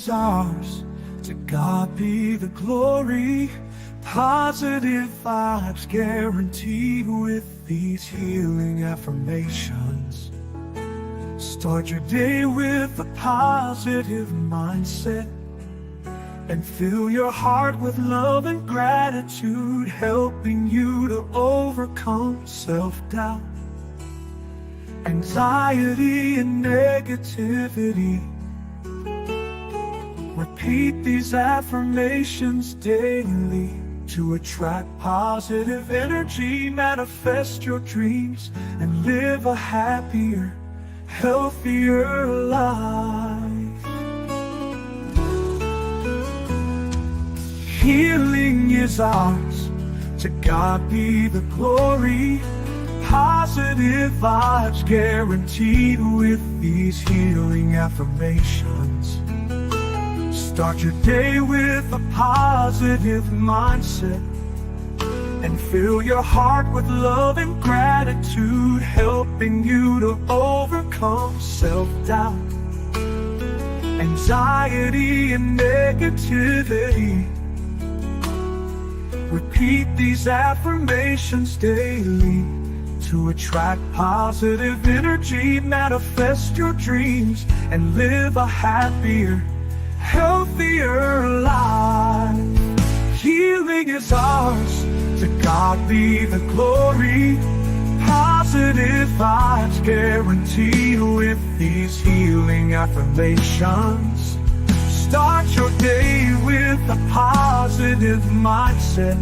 is ours. To God be the glory. Positive vibes guaranteed with these healing affirmations. Start your day with a positive mindset and fill your heart with love and gratitude, helping you to overcome self-doubt, anxiety, and negativity. Repeat these affirmations daily to attract positive energy, manifest your dreams, and live a happier, healthier life. Healing is ours. To God be the glory. Positive vibes guaranteed with these healing affirmations. Start your day with a positive mindset and fill your heart with love and gratitude, helping you to overcome self-doubt, anxiety, and negativity. Repeat these affirmations daily to attract positive energy, manifest your dreams, and live a happier, healthier life. Healing is ours. To God be the glory. Positive vibes guaranteed with these healing affirmations. Start your day with a positive mindset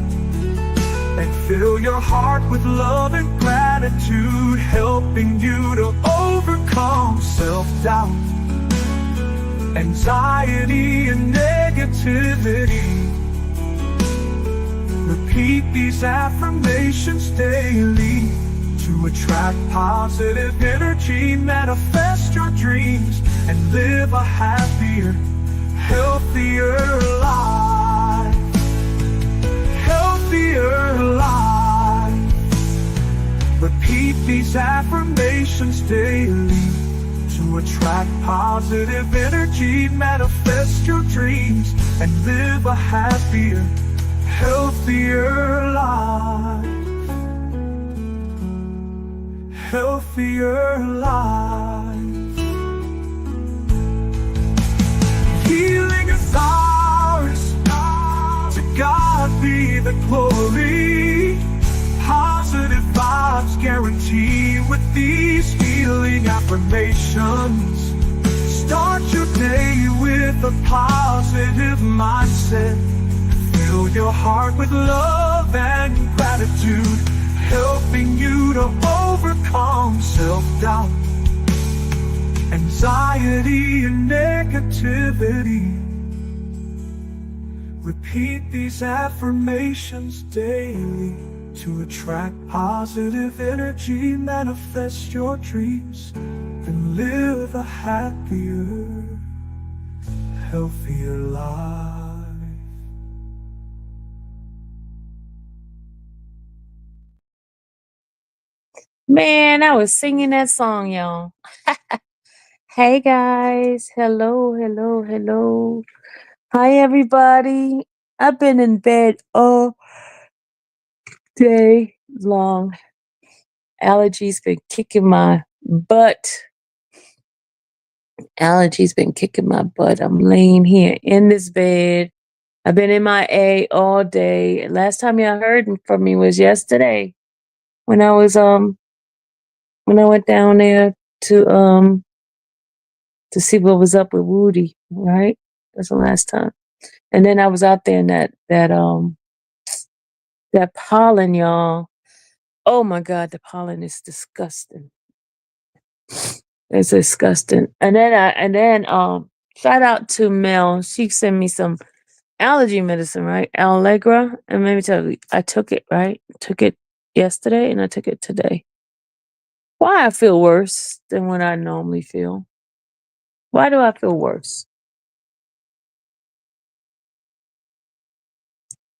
and fill your heart with love and gratitude, helping you to overcome self-doubt, anxiety, and negativity. Repeat these affirmations daily to attract positive energy, manifest your dreams, and live a happier, healthier life. Healthier life. Repeat these affirmations daily to attract positive energy, manifest your dreams, and live a happier, healthier life. Healthier life. Healing is ours. To God be the glory. Positive vibes guaranteed with these healing affirmations. Start your day with a positive mindset. Fill your heart with love and gratitude, helping you to overcome self-doubt, anxiety, and negativity. Repeat these affirmations daily to attract positive energy, manifest your dreams, and live a happier, healthier life. Man, I was singing that song, y'all. Hey guys, hello, hello, hello. Hi everybody. I've been in bed all day long. Allergies been kicking my butt. Allergies been kicking my butt. I'm laying here in this bed. I've been in my A all day. Last time y'all heard from me was yesterday when I was when I went down there to see what was up with Woody, right? That's the last time. And then I was out there in that pollen, y'all. Oh my God, the pollen is disgusting. It's disgusting. And then shout out to Mel. She sent me some allergy medicine, right? Allegra. And let me tell you, I took it, right? Took it yesterday and I took it today. Why I feel worse than what I normally feel? Why do I feel worse?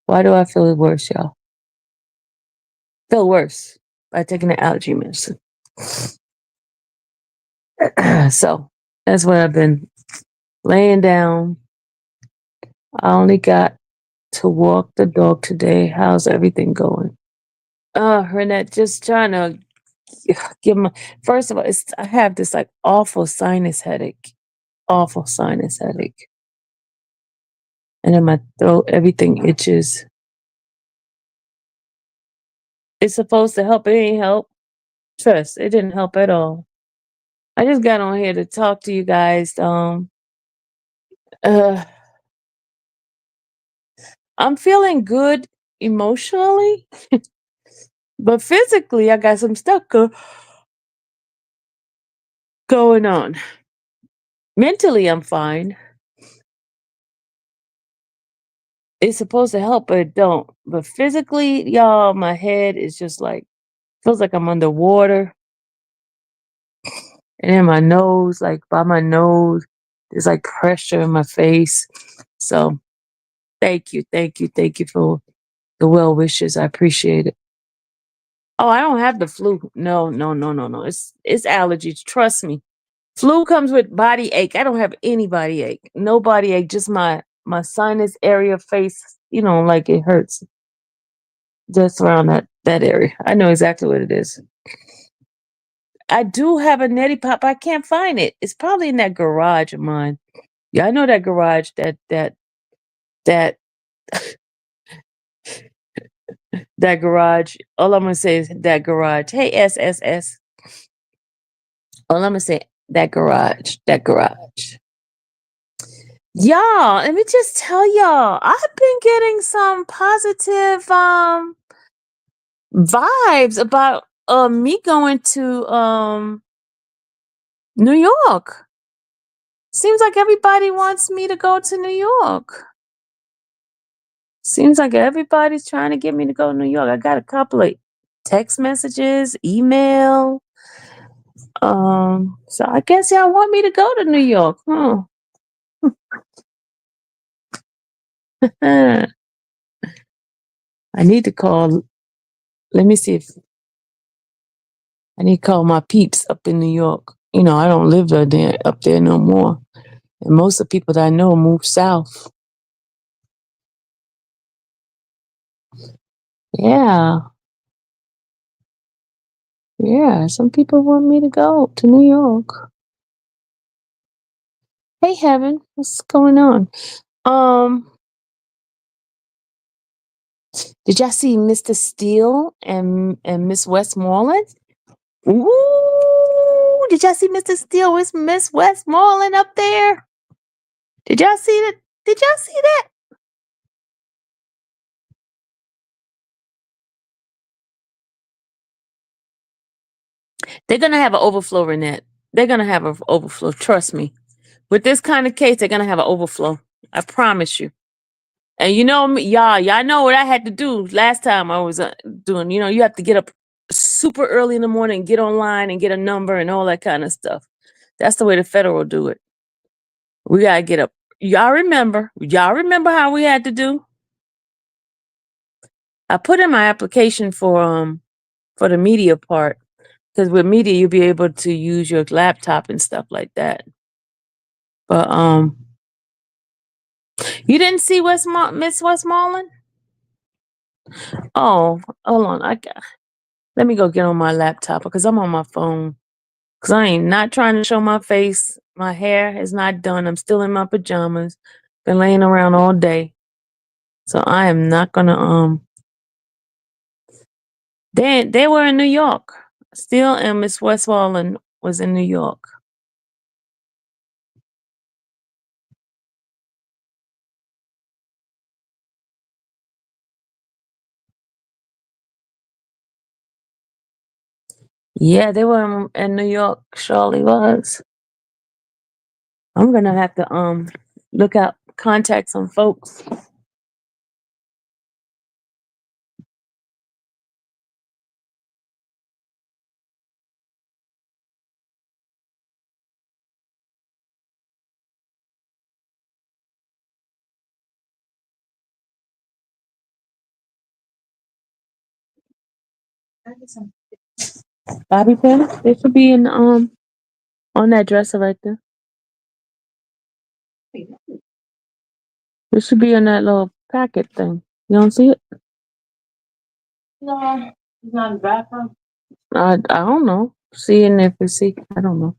Why do I feel worse, y'all? Feel worse by taking the allergy medicine. So that's what I've been laying down, I only got to walk the dog today. How's everything going? Renette, just trying to give my first of all, I have this like awful sinus headache. Awful sinus headache. And in my throat, everything itches. It's supposed to help. It ain't help. Trust, it didn't help at all. I just got on here to talk to you guys. Uh I'm feeling good emotionally, but physically I got some stuff going on. Mentally I'm fine. It's supposed to help, but it don't. But physically, y'all, my head is just like feels like I'm underwater. And in my nose, like by my nose, there's like pressure in my face. So thank you for the well wishes. I appreciate it. Oh, I don't have the flu. No, no, no, no, no. It's allergies. Trust me. Flu comes with body ache. I don't have any body ache. No body ache. Just my sinus area, face. Like it hurts just around that area. I know exactly what it is. I do have a neti pot, but I can't find it. It's probably in that garage of mine. Yeah, I know that garage. That that garage. All I'm gonna say is that garage. Hey, SSS. All I'm gonna say that garage. That garage. Y'all, let me just tell y'all, I've been getting some positive vibes about me going to New York. Seems like everybody wants me to go to New York. Seems like everybody's trying to get me to go to New York. I got a couple of text messages, email. So I guess y'all want me to go to New York, huh? I need to call. Let me see if I need to call my peeps up in New York. I don't live up there no more. And most of the people that I know moved south. Yeah. Yeah. Some people want me to go to New York. Hey Heaven, what's going on? Um, did y'all see Mr. Steele and Miss Westmoreland? Ooh, did y'all see Mr. Steele with Miss Westmoreland up there? Did y'all see that? Did y'all see that? They're gonna have an overflow, Renette. They're gonna have an overflow. Trust me. With this kind of case, they're gonna have an overflow. I promise you. And you know me, y'all know what I had to do last time I was doing. You have to get up super early in the morning, and get online, and get a number and all that kind of stuff. That's the way the federal do it. We gotta get up. Y'all remember? Y'all remember how we had to do? I put in my application for the media part, because with media you'll be able to use your laptop and stuff like that. But you didn't see Miss Westmoreland? Oh, hold on. Let me go get on my laptop because I'm on my phone. Because I ain't not trying to show my face. My hair is not done. I'm still in my pajamas. Been laying around all day. So I am not gonna they were in New York. Steele and Miss Westmoreland was in New York. Yeah, they were in New York. Surely was. I'm gonna have to look out contact some folks. Bobby pin. They should be in on that dresser right there. It should be in that little packet thing. You don't see it? No, it's not in the bathroom. I don't know. Seeing if we see. I don't know.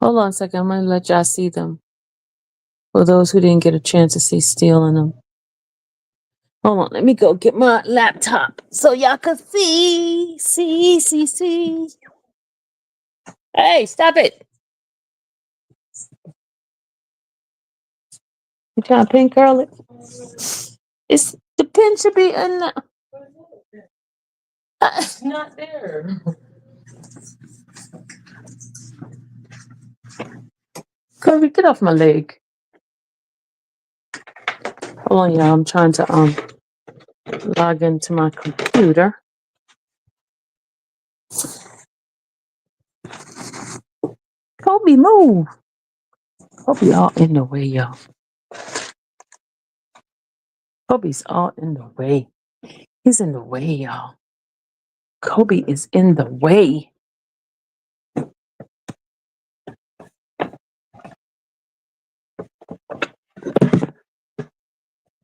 Hold on a second. I'm gonna let y'all see them. For those who didn't get a chance to see stealing them. Hold on, let me go get my laptop so y'all can see. See. Hey, stop it. You trying to pin curl it? It's the pin should be in the it's not there. Kirby, get off my leg. Hold on, y'all. I'm trying to log into my computer. Kobe, move. Kobe all in the way, y'all. Kobe's all in the way. He's in the way, y'all. Kobe is in the way.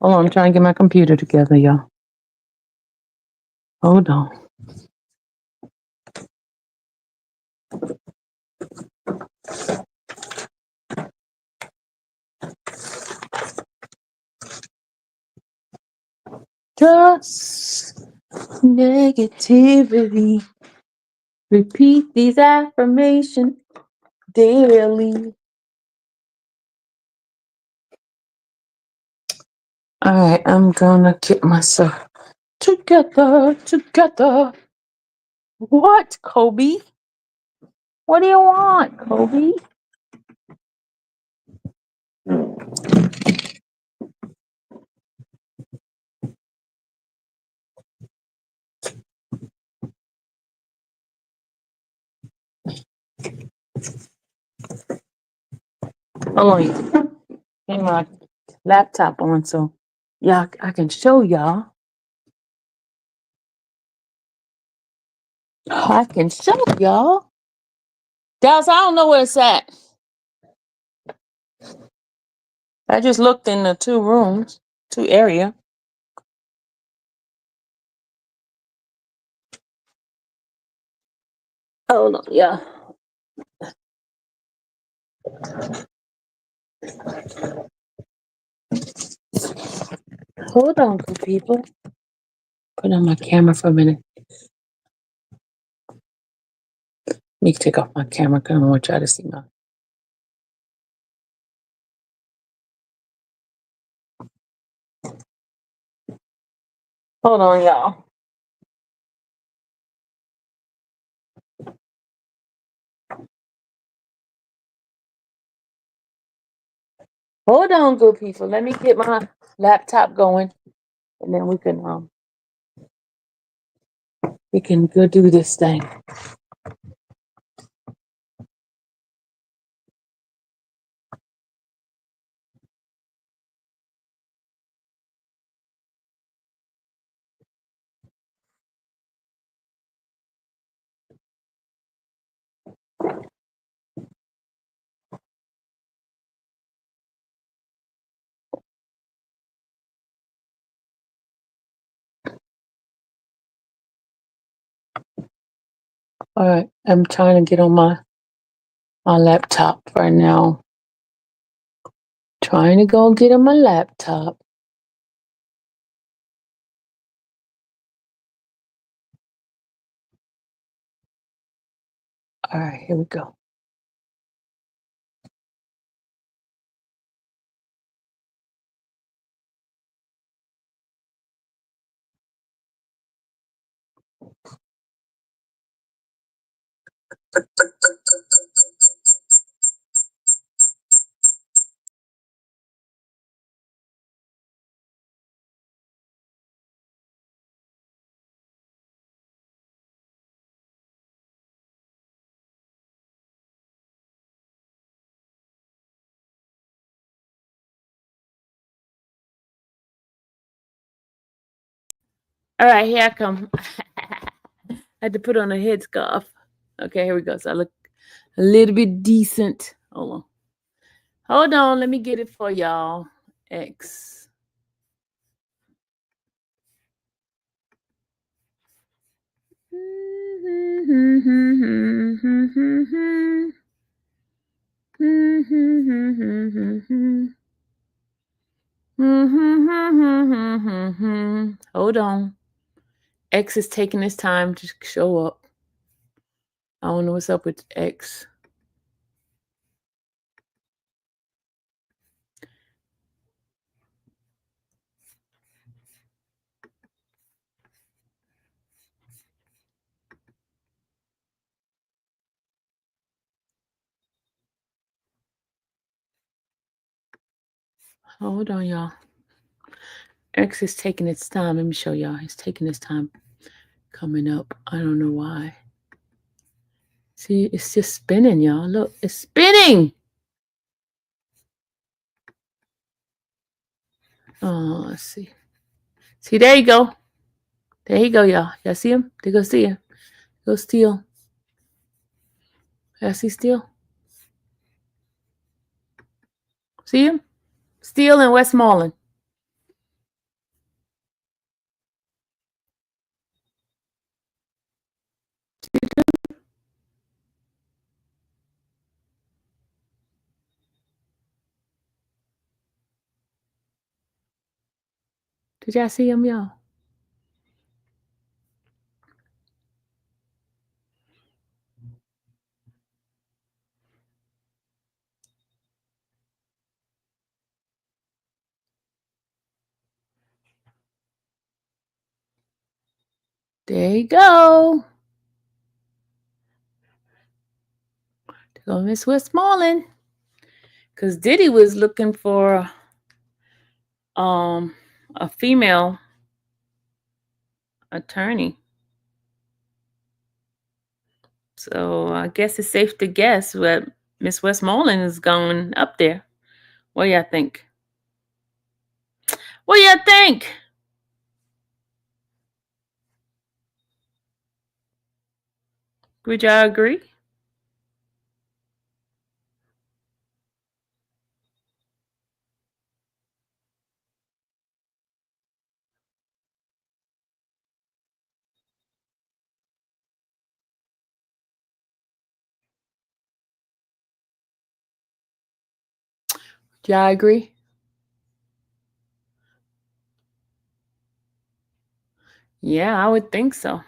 Hold on, I'm trying to get my computer together, y'all. Hold on. Just negativity. Repeat these affirmations daily. All right, I'm gonna get myself together. What, Kobe? What do you want, Kobe? Hold on. Get my laptop on so y'all I can show y'all. I can show y'all. Dallas, I don't know where it's at. I just looked in the two area. Hold on, yeah. Hold on, good people. Put on my camera for a minute. Let me take off my camera because I don't want y'all to see my. Hold on, y'all. Hold on, good people. Let me get my laptop going, and then we can go do this thing. All right, I'm trying to get on my laptop right now. Trying to go get on my laptop. All right, here we go. All right, here I come. I had to put on a headscarf. Okay, here we go. So I look a little bit decent. Hold on. Hold on, let me get it for y'all. X. Hold on. X is taking his time to show up. I don't know what's up with X. Hold on, y'all. X is taking its time. Let me show y'all. He's taking his time coming up. I don't know why. See, it's just spinning, y'all. Look, it's spinning. Oh, let's see. See, there you go. There you go, y'all. Y'all see him? They go see him. Go steal. Y'all see steal? See him? Steele and Westmoreland. Did y'all see him, y'all? There you go. There go Miss Westmoreland. Because Diddy was looking for a female attorney. So I guess it's safe to guess that Miss Westmoreland is going up there. What do y'all think? What do y'all think? Would y'all agree? Do y'all agree? Yeah, I would think so.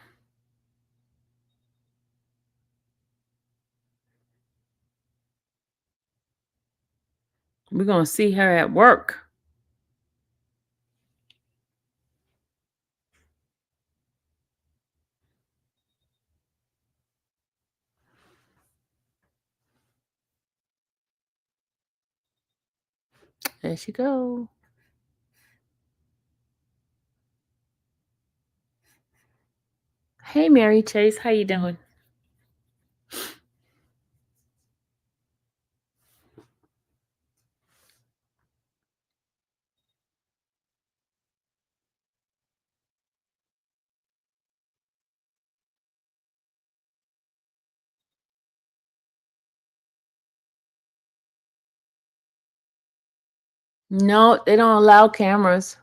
We're going to see her at work. There she go. Hey, Mary Chase, how you doing? No, they don't allow cameras.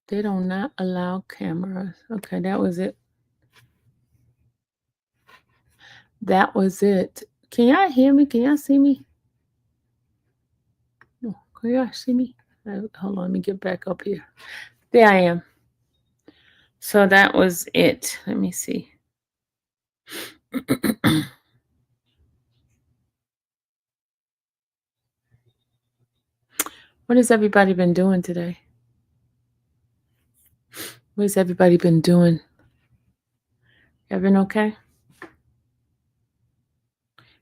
They do not allow cameras. Okay, that was it. That was it. Can y'all hear me? Can y'all see me? No, can y'all see me? Hold on, let me get back up here. There I am. So that was it. Let me see. What has everybody been doing today? What has everybody been doing? You been okay?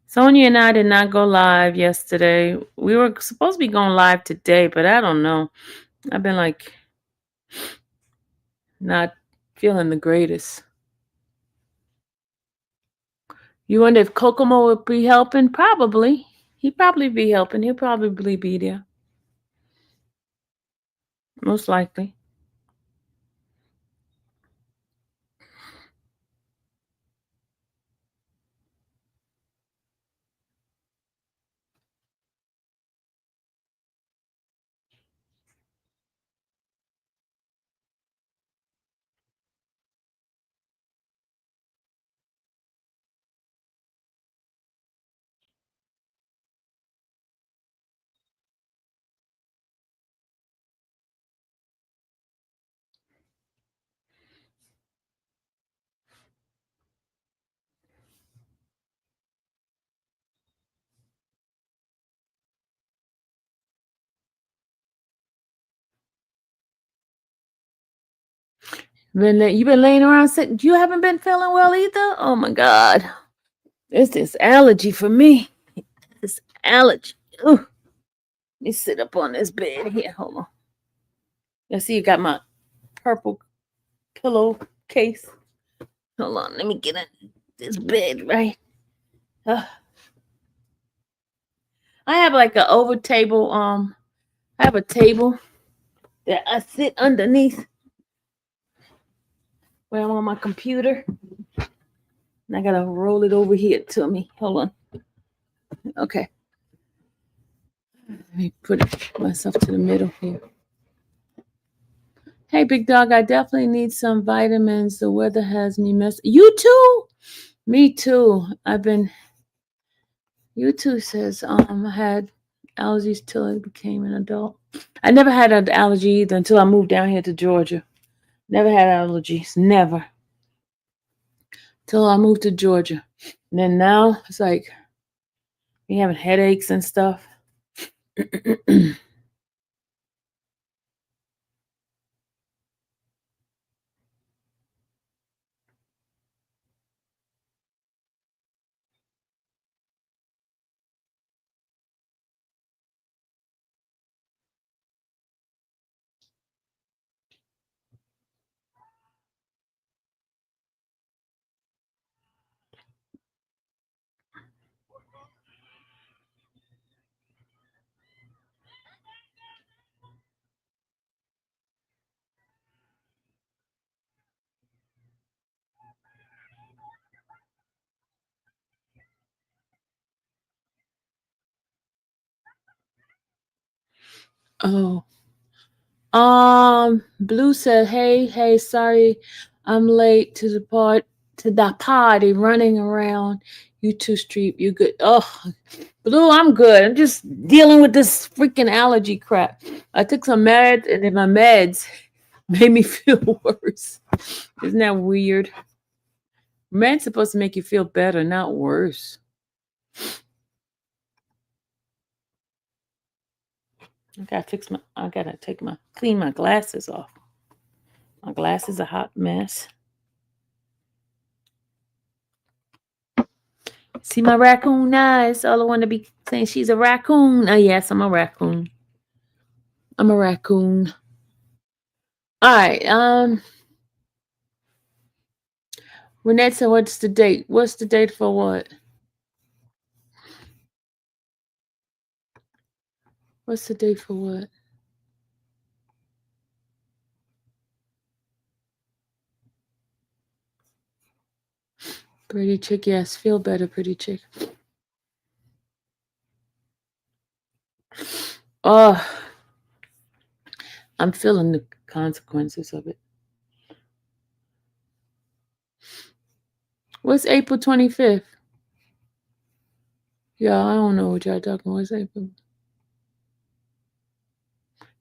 Sonia and I did not go live yesterday. We were supposed to be going live today, but I don't know. I've been like not feeling the greatest. You wonder if Kokomo would be helping? Probably. He'd probably be helping. He'll probably be there. most likely. You been laying around sick? You haven't been feeling well either? Oh my God. It's this allergy for me. This allergy. Ooh. Let me sit up on this bed here. Hold on. I see you got my purple pillowcase. Hold on. Let me get in this bed, right? I have like an over table. I have a table that I sit underneath where I'm on my computer. And I gotta roll it over here to me. Hold on. Okay. Let me put myself to the middle here. Hey, big dog, I definitely need some vitamins. The weather has me messed. You too? Me too. You too says, I had allergies till I became an adult. I never had an allergy either until I moved down here to Georgia. Never had allergies. Never. Till I moved to Georgia. And then now it's like me having headaches and stuff. Oh. Blue said, hey, sorry, I'm late to the party, running around U2 Street. You good? Oh, Blue, I'm good. I'm just dealing with this freaking allergy crap. I took some meds, and then my meds made me feel worse. Isn't that weird? Meds supposed to make you feel better, not worse. Clean my glasses off. My glasses are a hot mess. See my raccoon eyes? All I want to be saying she's a raccoon. Oh, yes, I'm a raccoon. I'm a raccoon. All right. Renette said, what's the date? What's the date for what? What's the date for what? Pretty chick, yes. Feel better, pretty chick. Oh, I'm feeling the consequences of it. What's April 25th? Yeah, I don't know what y'all talking about. What's April?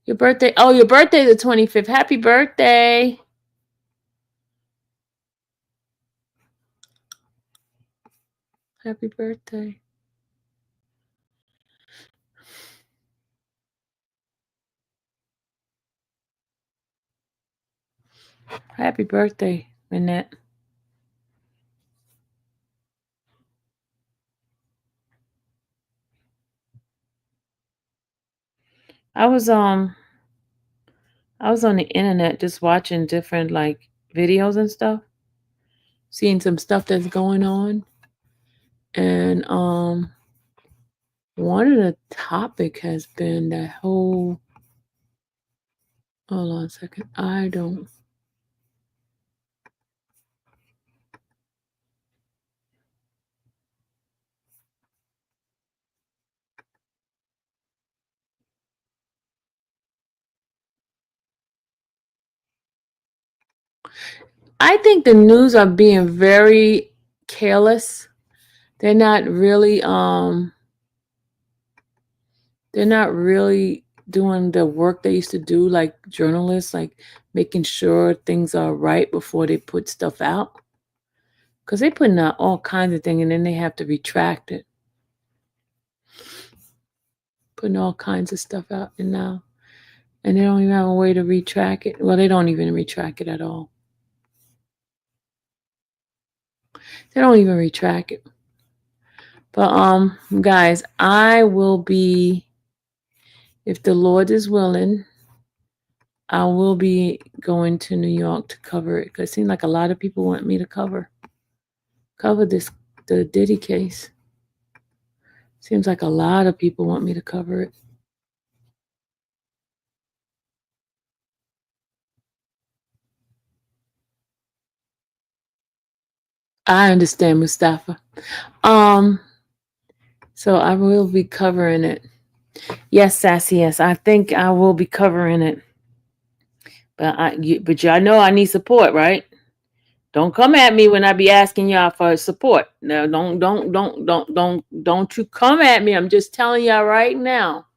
Your birthday. Oh, your birthday the 25th. Happy birthday. Happy birthday. Happy birthday, Annette. I was on the internet just watching different like videos and stuff, seeing some stuff that's going on. And one of the topic has been that whole Hold on a second. I don't. I think the news are being very careless. They're not really they're not really doing the work they used to do, like journalists, like making sure things are right before they put stuff out. Because they putting out all kinds of things and then they have to retract it. Putting all kinds of stuff out and now. And they don't even have a way to retract it. Well, they don't even retract it at all. They don't even retract it. But guys, I will be, if the Lord is willing, I will be going to New York to cover it. Because it seems like a lot of people want me to cover this, the Diddy case. Seems like a lot of people want me to cover it. I understand, Mustafa. Um, so I will be covering it. Yes, Sassy, yes. I think I will be covering it. But y'all know I need support, right? Don't come at me when I be asking y'all for support. No, don't you come at me. I'm just telling y'all right now.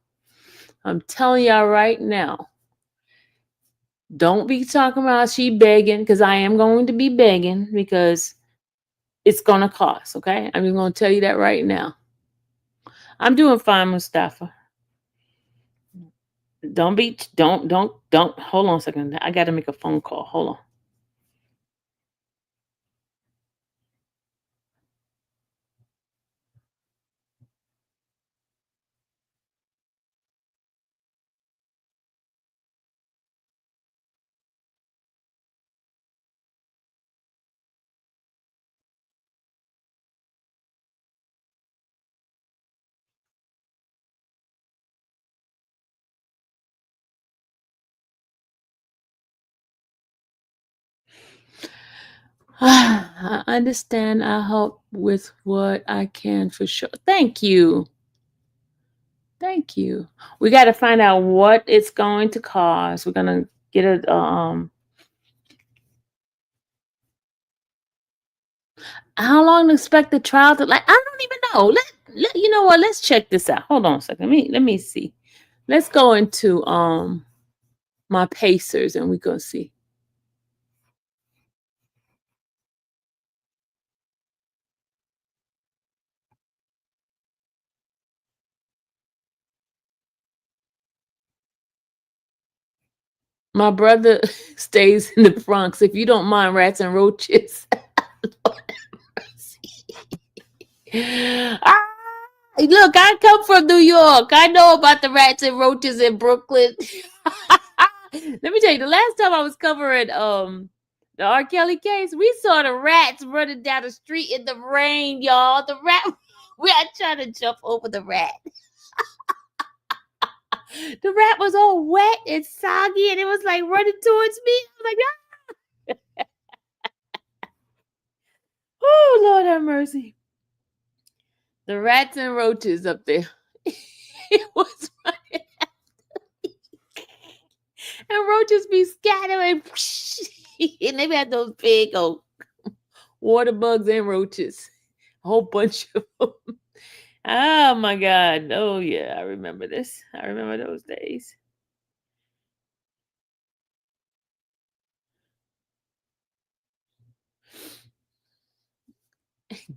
I'm telling y'all right now. Don't be talking about she begging, because I am going to be begging because it's gonna cost. Okay, I'm just gonna tell you that right now. I'm doing fine, Mustafa. Don't. Hold on a second. I got to make a phone call. Hold on. I understand. I help with what I can for sure. Thank you. Thank you. We got to find out what it's going to cost. We're gonna get a how long to expect the trial to, like, I don't even know. Let you know what? Let's check this out. Hold on a second. Let me see. Let's go into my Pacers and we're gonna see. My brother stays in the Bronx. If you don't mind rats and roaches. Ah, look, I come from New York. I know about the rats and roaches in Brooklyn. Let me tell you, the last time I was covering the R. Kelly case, we saw the rats running down the street in the rain, y'all. The rat, we are trying to jump over the rat. The rat was all wet and soggy, and it was like running towards me. I was like, oh Lord have mercy. The rats and roaches up there. It was running, and roaches be scattering, and they had those big old water bugs and roaches, a whole bunch of them. Oh my God! Oh yeah, I remember this. I remember those days.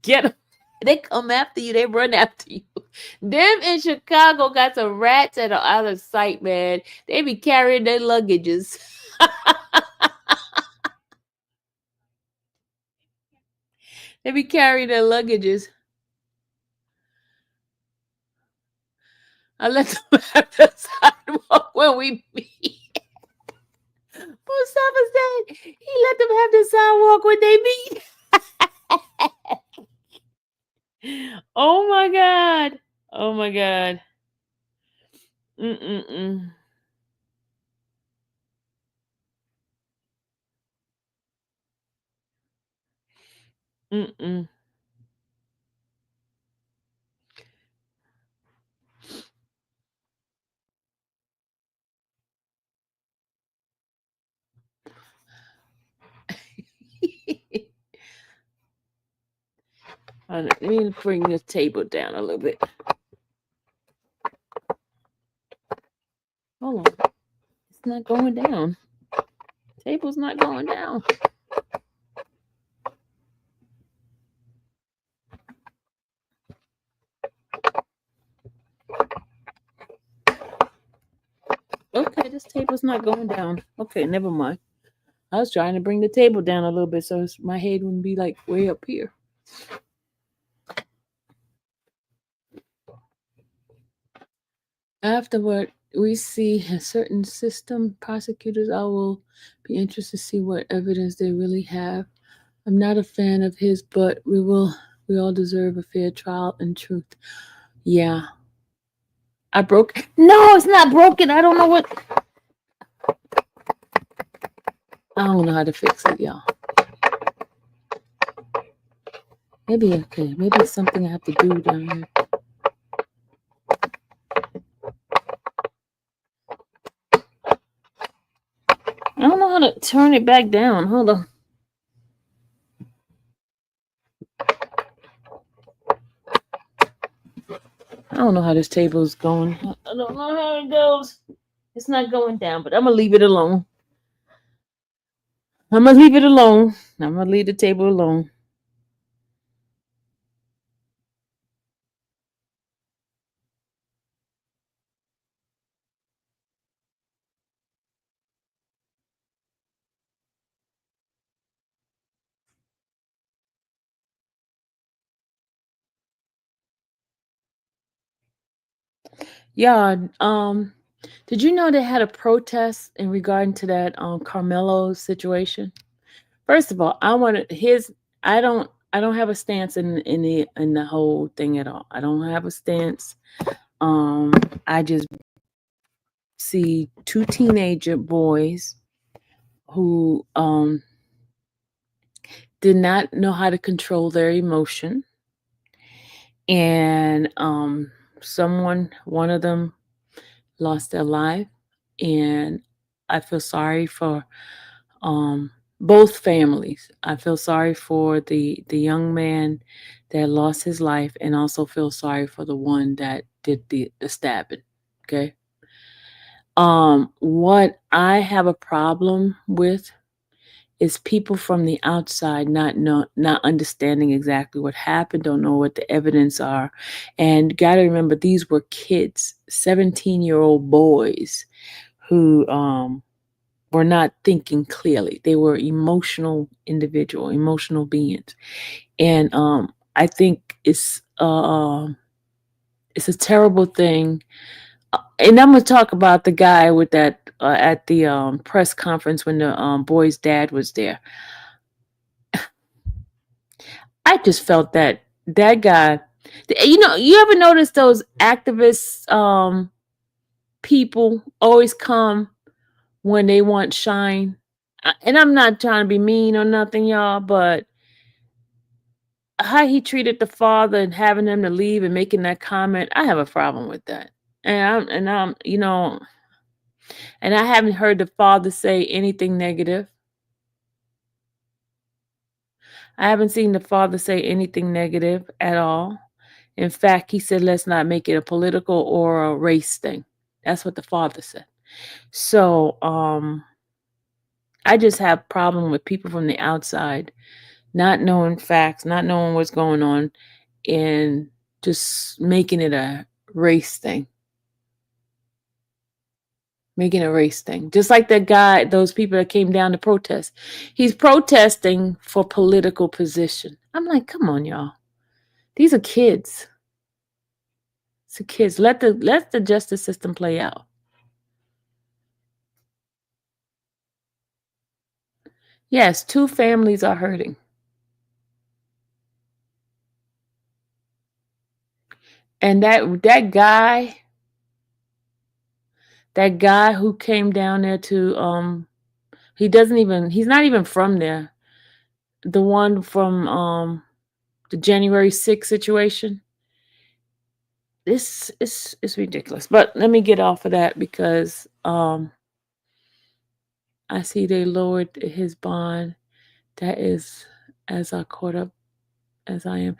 Get them. They come after you. They run after you. Them in Chicago got some rats that are out of sight, man. They be carrying their luggages. They be carrying their luggages. I let them have the sidewalk when we meet. Mustafa said he let them have the sidewalk when they meet. Oh my God. Oh my God. Mm-mm-mm. Mm-mm. Let me bring the table down a little bit. Hold on. It's not going down. Table's not going down. Okay, this table's not going down. Okay, never mind. I was trying to bring the table down a little bit so my head wouldn't be like way up here. Afterward, we see a certain system prosecutors. I will be interested to see what evidence they really have. I'm not a fan of his, but we all deserve a fair trial and truth. Yeah. I broke. No, it's not broken. I don't know what. I don't know how to fix it, y'all. Maybe okay. Maybe it's something I have to do down here. I don't know how to turn it back down. Hold on. I don't know how this table is going. I don't know how it goes. It's not going down, but I'm gonna leave it alone. I'm gonna leave it alone. I'm gonna leave the table alone. Yeah. Did you know they had a protest in regard to that Carmelo situation? First of all, I want to his. I don't have a stance in the whole thing at all. I don't have a stance. Um, I just see two teenager boys who did not know how to control their emotion, and one of them lost their life, and I feel sorry for um, both families. I feel sorry for the young man that lost his life, and also feel sorry for the one that did the stabbing. Okay. What I have a problem with is people from the outside not understanding exactly what happened, don't know what the evidence are, and got to remember these were kids, 17-year-old boys who were not thinking clearly. They were emotional beings, and I think it's a terrible thing. And I'm gonna talk about the guy with that at the press conference when the boy's dad was there. I just felt that guy. You ever notice those activists people always come when they want shine? And I'm not trying to be mean or nothing, y'all, but how he treated the father and having them to leave and making that comment, I have a problem with that. And I haven't heard the father say anything negative. I haven't seen the father say anything negative at all. In fact, he said, let's not make it a political or a race thing. That's what the father said. So I just have problem with people from the outside not knowing facts, not knowing what's going on, and just making it a race thing. Making a race thing. Just like that guy, those people that came down to protest. He's protesting for political position. I'm like, come on, y'all. These are kids. It's the kids. Let the justice system play out. Yes, two families are hurting. And that guy who came down there to he's not even from there. the one from the January 6th situation. This is ridiculous. But let me get off of that because I see they lowered his bond. That is as I caught up as I am.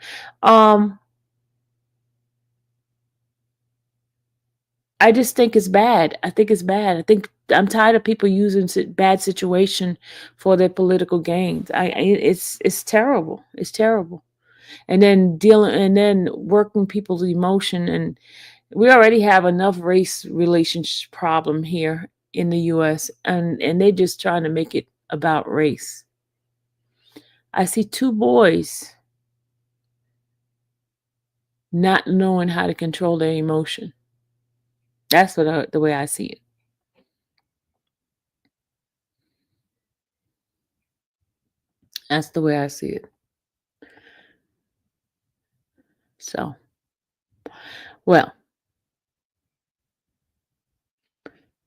I just think it's bad. I think it's bad. I think I'm tired of people using bad situation for their political gains. It's terrible. It's terrible. And then dealing and then working people's emotion, and we already have enough race relationship problem here in the US, and they're just trying to make it about race. I see two boys not knowing how to control their emotion. That's the way I see it. That's the way I see it. So, well,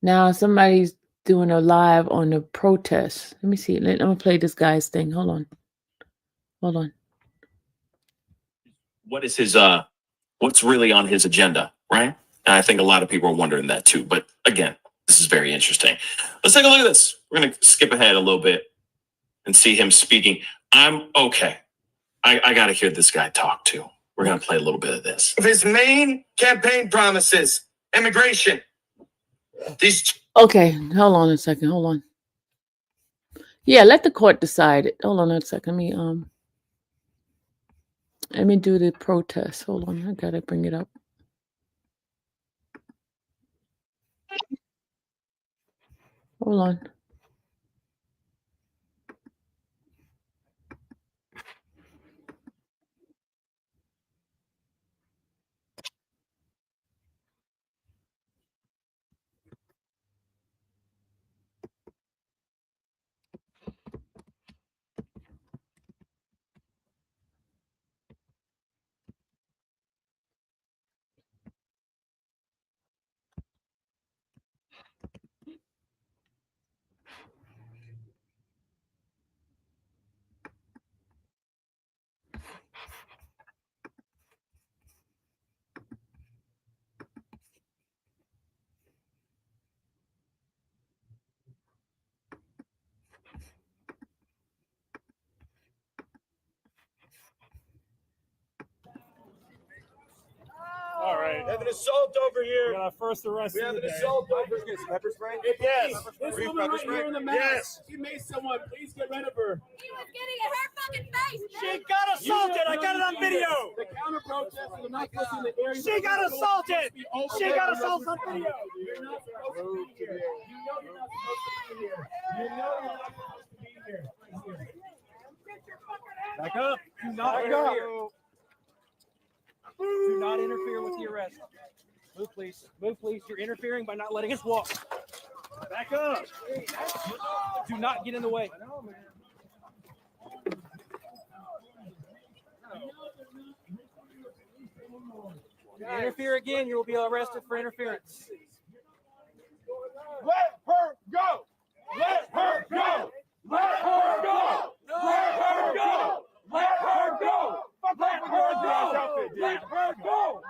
now somebody's doing a live on the protest. Let me see. I'm gonna play this guy's thing. Hold on. Hold on. What is his what's really on his agenda, right? And I think a lot of people are wondering that too. But again, this is very interesting. Let's take a look at this. We're gonna skip ahead a little bit and see him speaking. I'm okay. I gotta hear this guy talk too. We're gonna play a little bit of this. Of his main campaign promises, immigration. Okay, hold on a second. Hold on. Yeah, let the court decide it. Hold on a second. Let me do the protest. Hold on. I gotta bring it up. Hold on. All right. We have an assault over here. We got our first arrest. We have an today. assault over here. Pepper spray? Yes. This This woman woman right here in the mask. Yes. She made someone. Please get rid of her. He was getting in her fucking face, man. She got assaulted. I got it on video. The counter protesters are not supposed to be in the area. She got assaulted. She got assaulted on video. You're not supposed to be here. You know you're not supposed to be here. You know you're not supposed to be here. Back up. Do not interfere. Do not interfere with the arrest. Move, please. Move, please. You're interfering by not letting us walk. Back up. Do not get in the way. Interfere again, you will be arrested for interference. Let her go! Let her go! Let her go! Let her go! Let her go! Let her go! Let her go!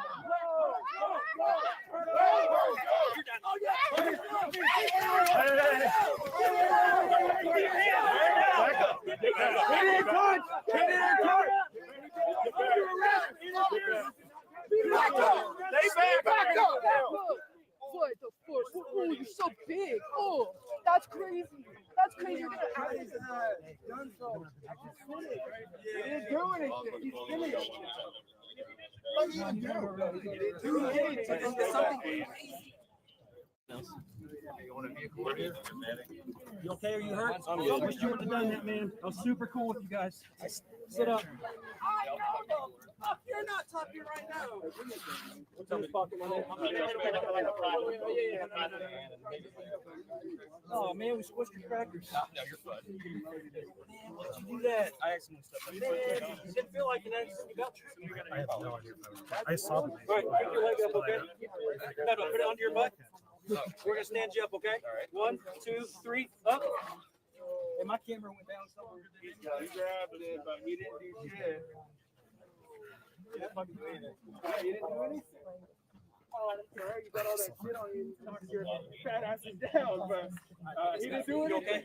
What the fuck? Oh, you're so big. Oh, that's crazy. That's crazy. You're gonna have this. He didn't do anything. He's finished. What did you do? It's something crazy. You okay? Are you hurt? I'm good. I wish you would have done that, man. I was super cool with you guys. Sit up. You're not talking right now. What's up, fucking man? Oh man, we squished your crackers. No, you're fine. Man, why'd you do that? I accidentally stepped on man, you didn't feel like it. You got I have no idea. I saw them. All right, pick your leg up, okay? Put it onto your butt. We're gonna stand you up, okay? All right. 1, 2, 3, up. And my camera went down somewhere. He grabbed it, but he didn't do shit. He didn't fucking do anything. Yeah, he didn't do anything. Oh, that's right. You got all that shit on you. Knock your fat asses down, but he didn't do anything.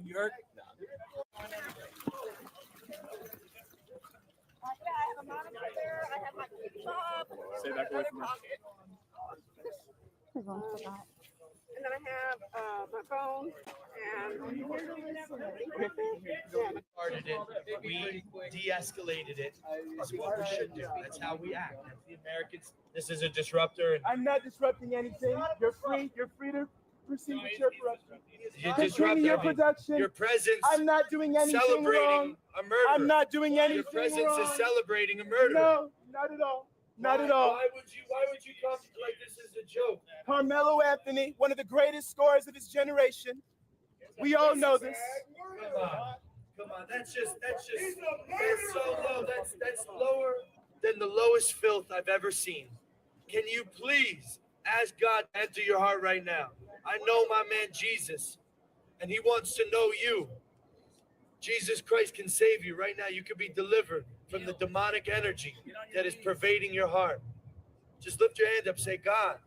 You hurt? Yeah, I have a monitor. I have my laptop. Stay back away from her. And then I have my phone and Started it, we de-escalated it. That's what we should do. That's how we act. As the Americans, this is a disruptor. And I'm not disrupting anything. You're free. You're free to proceed with your production. you Continue disrupt your everything. production. Your presence I'm not doing anything celebrating wrong. a murder. I'm not doing anything Your presence wrong. is celebrating a murder. No, not at all. Not at all. Why would you come like this is a joke? Carmelo Anthony, one of the greatest scorers of his generation. We all know this. Come on. That's so low. That's lower than the lowest filth I've ever seen. Can you please ask God to enter your heart right now? I know my man Jesus, and he wants to know you. Jesus Christ can save you right now. You can be delivered from the demonic energy that is pervading your heart. Just lift your hand up. Say, God,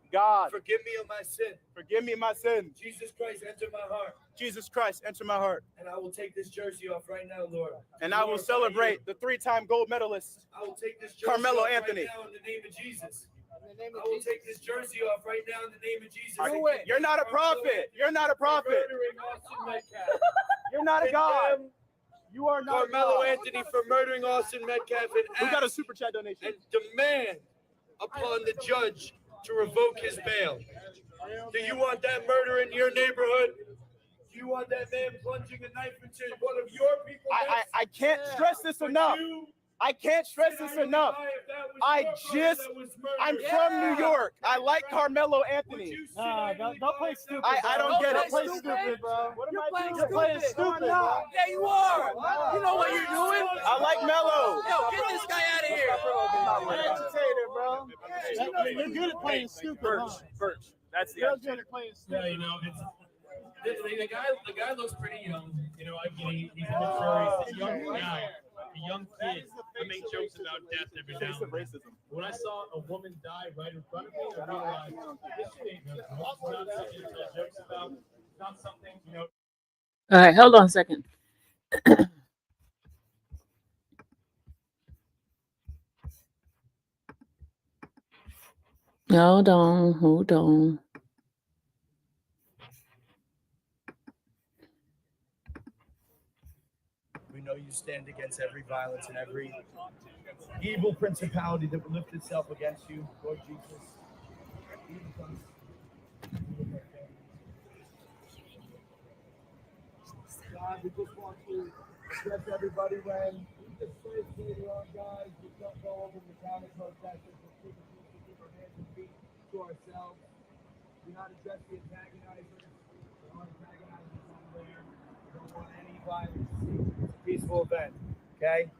forgive me of my sin. Forgive me my sin. Jesus Christ, enter my heart. Jesus Christ, enter my heart. And I will take this jersey off right now, Lord. And I will celebrate the 3-time gold medalist, I will take this jersey Carmelo off Anthony. right now in the name of Jesus. I will take this jersey off right now in the name of Jesus. You're not a prophet. You're not a prophet. Murdering Austin Metcalf. You're not a God. You are not Carmelo a God. Anthony for murdering Austin Metcalf We got a and super chat donation. demand upon the judge to revoke his bail. Do you want that murder in your neighborhood? Do you want that man plunging a knife into one of your people? I can't stress this enough. I can't stress this enough. I'm from New York. I like Carmelo Anthony. Don't play stupid. I don't get it. Play stupid, bro. What am You're I playing doing? stupid. Stupid, bro. Yeah, you are. You know what you're doing. I like Melo. Yo, get this guy out of here. Agitator, bro. You're good at playing stupid. Birch. That's the You're agitator. good at playing Yeah, stupid. you know, the guy looks pretty young. You know, he's immature. He's a young guy, a young kid. I make jokes about death every now and then. When I saw a woman die right in front of me, I realized this shit ain't nothing. It's not something to tell jokes about. It's not something, you know. All right, hold on a second. Hold on. We know you stand against every violence and every evil principality that will lift itself against you, Lord Jesus. God, we just want to address everybody when we just pray to you, Lord God, we don't go over the counter protesters, we're keep our hands and feet to ourselves. Do not address the antagonizers. We don't antagonize somewhere. We don't want any violence. It's a peaceful event, okay?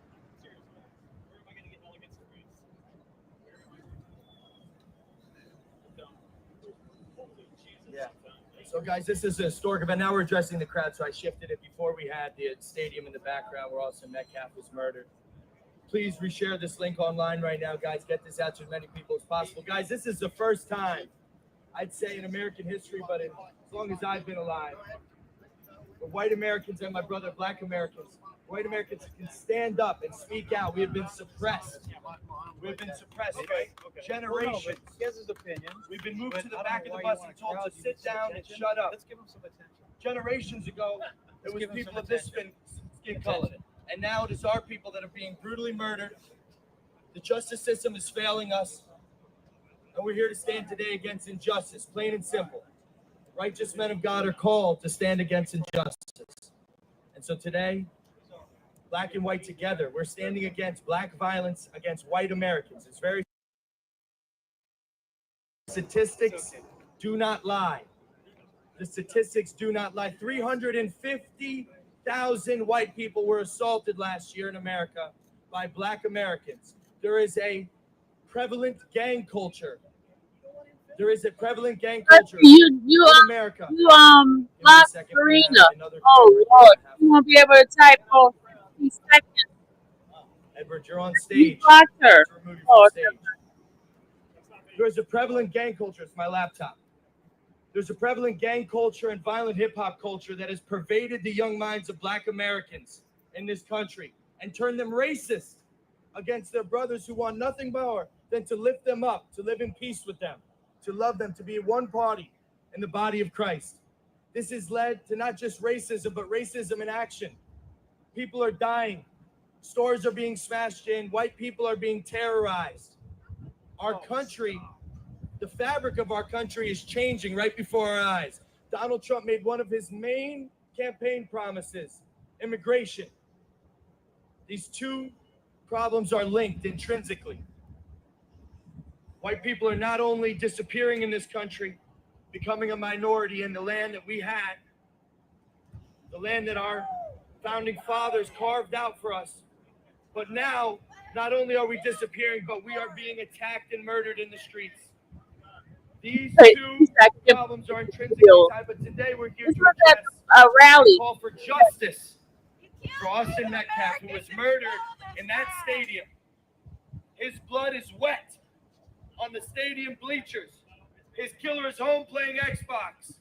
Yeah. So, guys, this is a historic event. Now we're addressing the crowd, so I shifted it. Before we had the stadium in the background where Austin Metcalf was murdered. Please reshare this link online right now, guys. Get this out to as many people as possible. Guys, this is the first time, I'd say, in American history, but as long as I've been alive, the white Americans and my brother, black Americans, white Americans can stand up and speak out. We have been suppressed. We've been suppressed for generations. He has his opinion. We've been moved to the back of the bus and told to sit down and shut up. Let's give him some attention. Generations ago, it was give him people some of this skin color. And now it is our people that are being brutally murdered. The justice system is failing us. And we're here to stand today against injustice, plain and simple. Righteous men of God are called to stand against injustice. And so today, black and white together, we're standing against black violence against white Americans. It's very statistics do not lie. The statistics do not lie. 350,000 white people were assaulted last year in America by black Americans. There is a prevalent gang culture There is a prevalent gang But culture you in America. lost Serena. Oh Lord, you won't be able to type for 3 seconds. Edward, you're on You stage. blocked her. To remove you Oh, from stage. There's a prevalent gang culture. It's my laptop. There's a prevalent gang culture and violent hip hop culture that has pervaded the young minds of Black Americans in this country and turned them racist against their brothers who want nothing more than to lift them up, to live in peace with them, to love them, to be one party in the body of Christ. This has led to not just racism, but racism in action. People are dying. Stores are being smashed in. White people are being terrorized. Our country, the fabric of our country is changing right before our eyes. Donald Trump made one of his main campaign promises, immigration. These two problems are linked intrinsically. White people are not only disappearing in this country, becoming a minority in the land that we had, the land that our founding fathers carved out for us, but now, not only are we disappearing, but we are being attacked and murdered in the streets. These two problems are intrinsically tied, but today we're here to address a rally. Call for justice for Austin Metcalf, who was murdered in that stadium. His blood is wet on the stadium bleachers. His killer is home playing Xbox.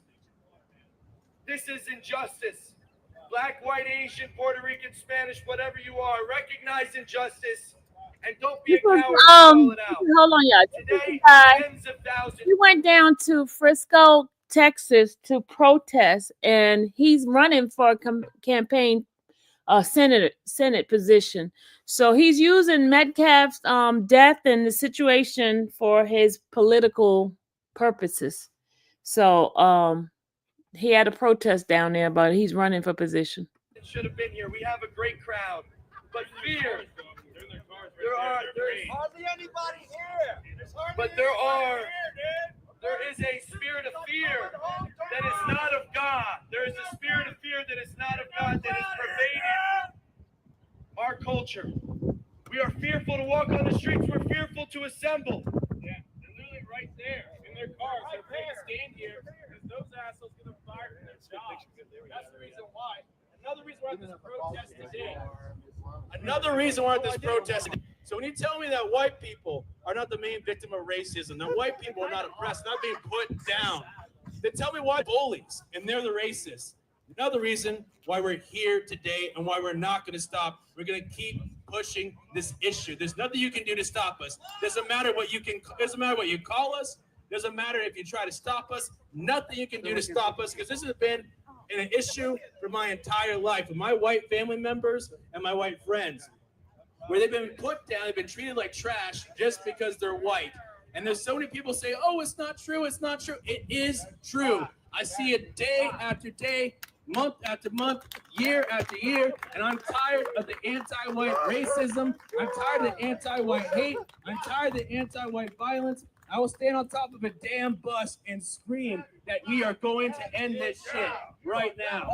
This is injustice. Black, white, Asian, Puerto Rican, Spanish, whatever you are, recognize injustice and don't be a coward to call it out. Hold on, y'all. Today, tens of thousands. He went down to Frisco, Texas to protest, and he's running for a campaign Senate position. So he's using Metcalf's death and the situation for his political purposes. So he had a protest down there, but he's running for position. Should have been here. We have a great crowd, but fear. There's hardly anybody here. But there is a spirit of fear that is not of God. There is a spirit of fear that is not of God that has pervaded our culture. We are fearful to walk on the streets. We're fearful to assemble. Yeah, they're literally right there in their cars. They're afraid to stand here because those assholes get fired from their jobs. That's the reason why. Another reason we're at this protest today. Another reason we're at this protest today. So when you tell me that white people are not the main victim of racism, that white people are not oppressed, not being put down, then tell me why bullies and they're the racists. Another reason why we're here today and why we're not going to stop. We're going to keep pushing this issue. There's nothing you can do to stop us. Doesn't matter what doesn't matter what you call us. Doesn't matter if you try to stop us. Nothing you can do to stop us, because this has been an issue for my entire life with my white family members and my white friends, where they've been put down, they've been treated like trash just because they're white. And there's so many people say, oh, it's not true, it's not true. It is true. I see it day after day, month after month, year after year, and I'm tired of the anti-white racism. I'm tired of the anti-white hate. I'm tired of the anti-white violence. I will stand on top of a damn bus and scream that we are going to end this shit right now.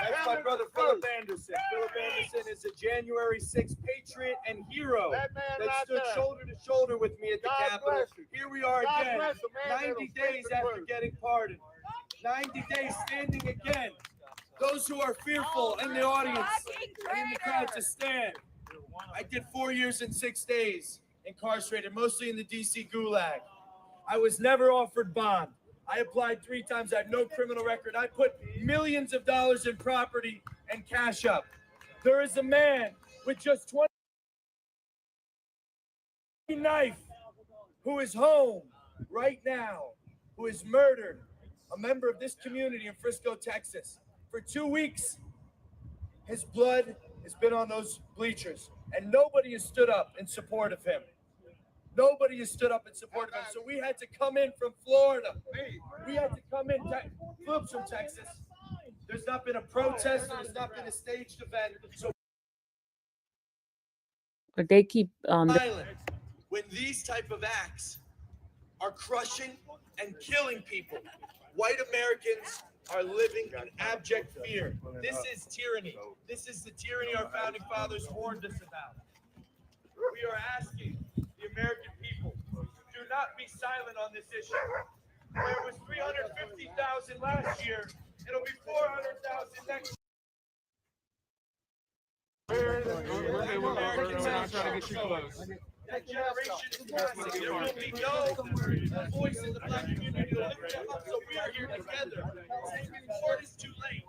That's my brother Philip Anderson. Philip Anderson is a January 6th patriot and hero that stood shoulder to shoulder with me at the Capitol. Here we are again, 90 days after getting pardoned. 90 days standing again. Those who are fearful in the audience and in the crowd to stand. I did 4 years and 6 days incarcerated, mostly in the DC gulag. I was never offered bond. I applied 3 times. I have no criminal record. I put millions of dollars in property and cash up. There is a man with just 20 knife who is home right now, who is murdered, a member of this community in Frisco, Texas. For 2 weeks, his blood has been on those bleachers, and nobody has stood up in support of him. Nobody has stood up in support of him. So we had to come in from Florida. We had to come in, Philip's from Texas. There's not been a protest. There's not been a staged event. So but they keep when these type of acts are crushing and killing people, white Americans are living in abject fear. This is tyranny. This is the tyranny our founding fathers warned us about. We are asking the American people, do not be silent on this issue. Where it was 350,000 last year, it'll be 400,000 next year. That generation is passing. There will be no voice in the black community to lift them up. So we are here together, saying before it's too late.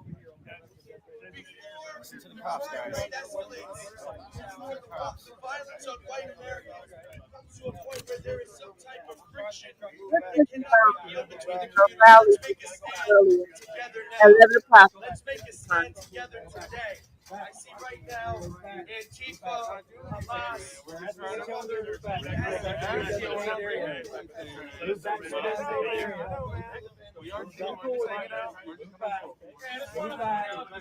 Before crime rate escalates, before the violence on white Americans comes to a point where there is some type of friction that cannot be healed between the communities. Let's make a stand together now. 11 o'clock. Let's make a stand together today. I see right now Antifa, Hamas, and other We are still hanging out. It's one of the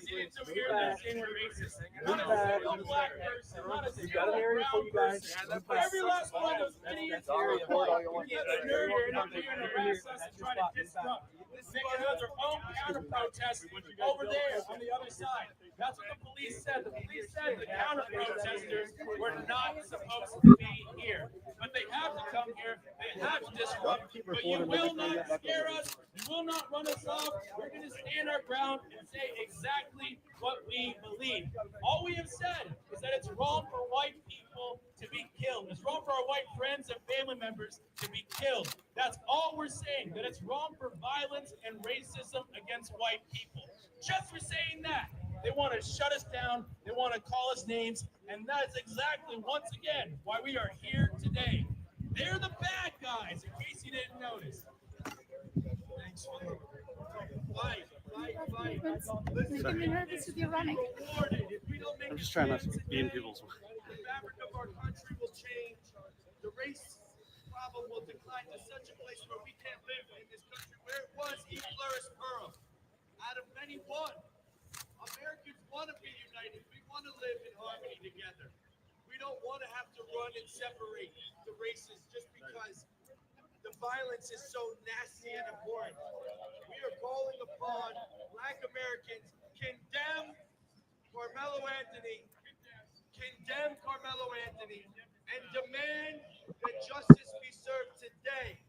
idiots over here that's saying we're racist. Not a single black person, not a single brown person. Every last one of those idiots are white. You get the nerve to come here and harass us and try to disrupt. Making us our own counter protest over there on the other side. That's what the police said. The police said the counter protesters were not supposed to be here. But they have to come here. They have to disrupt. But you will not scare us. You will not run us off. We're going to stand our ground and say exactly what we believe. All we have said is that it's wrong for white people to be killed. It's wrong for our white friends and family members to be killed. That's all we're saying, that it's wrong for violence and racism against white people. Just for saying that, they want to shut us down, they want to call us names, and that is exactly, once again, why we are here today. They're the bad guys, in case you didn't notice. Thanks for the fight. Making me nervous with your running. I'm just trying not to be in people's way. The fabric of our country will change. The race problem will decline to such a place where we can't live in this country where it was E pluribus perum. Out of many one. Americans want to be united. We want to live in harmony together. We don't want to have to run and separate the races just because the violence is so nasty and abhorrent. We are calling upon Black Americans, condemn Carmelo Anthony, and demand that justice be served today.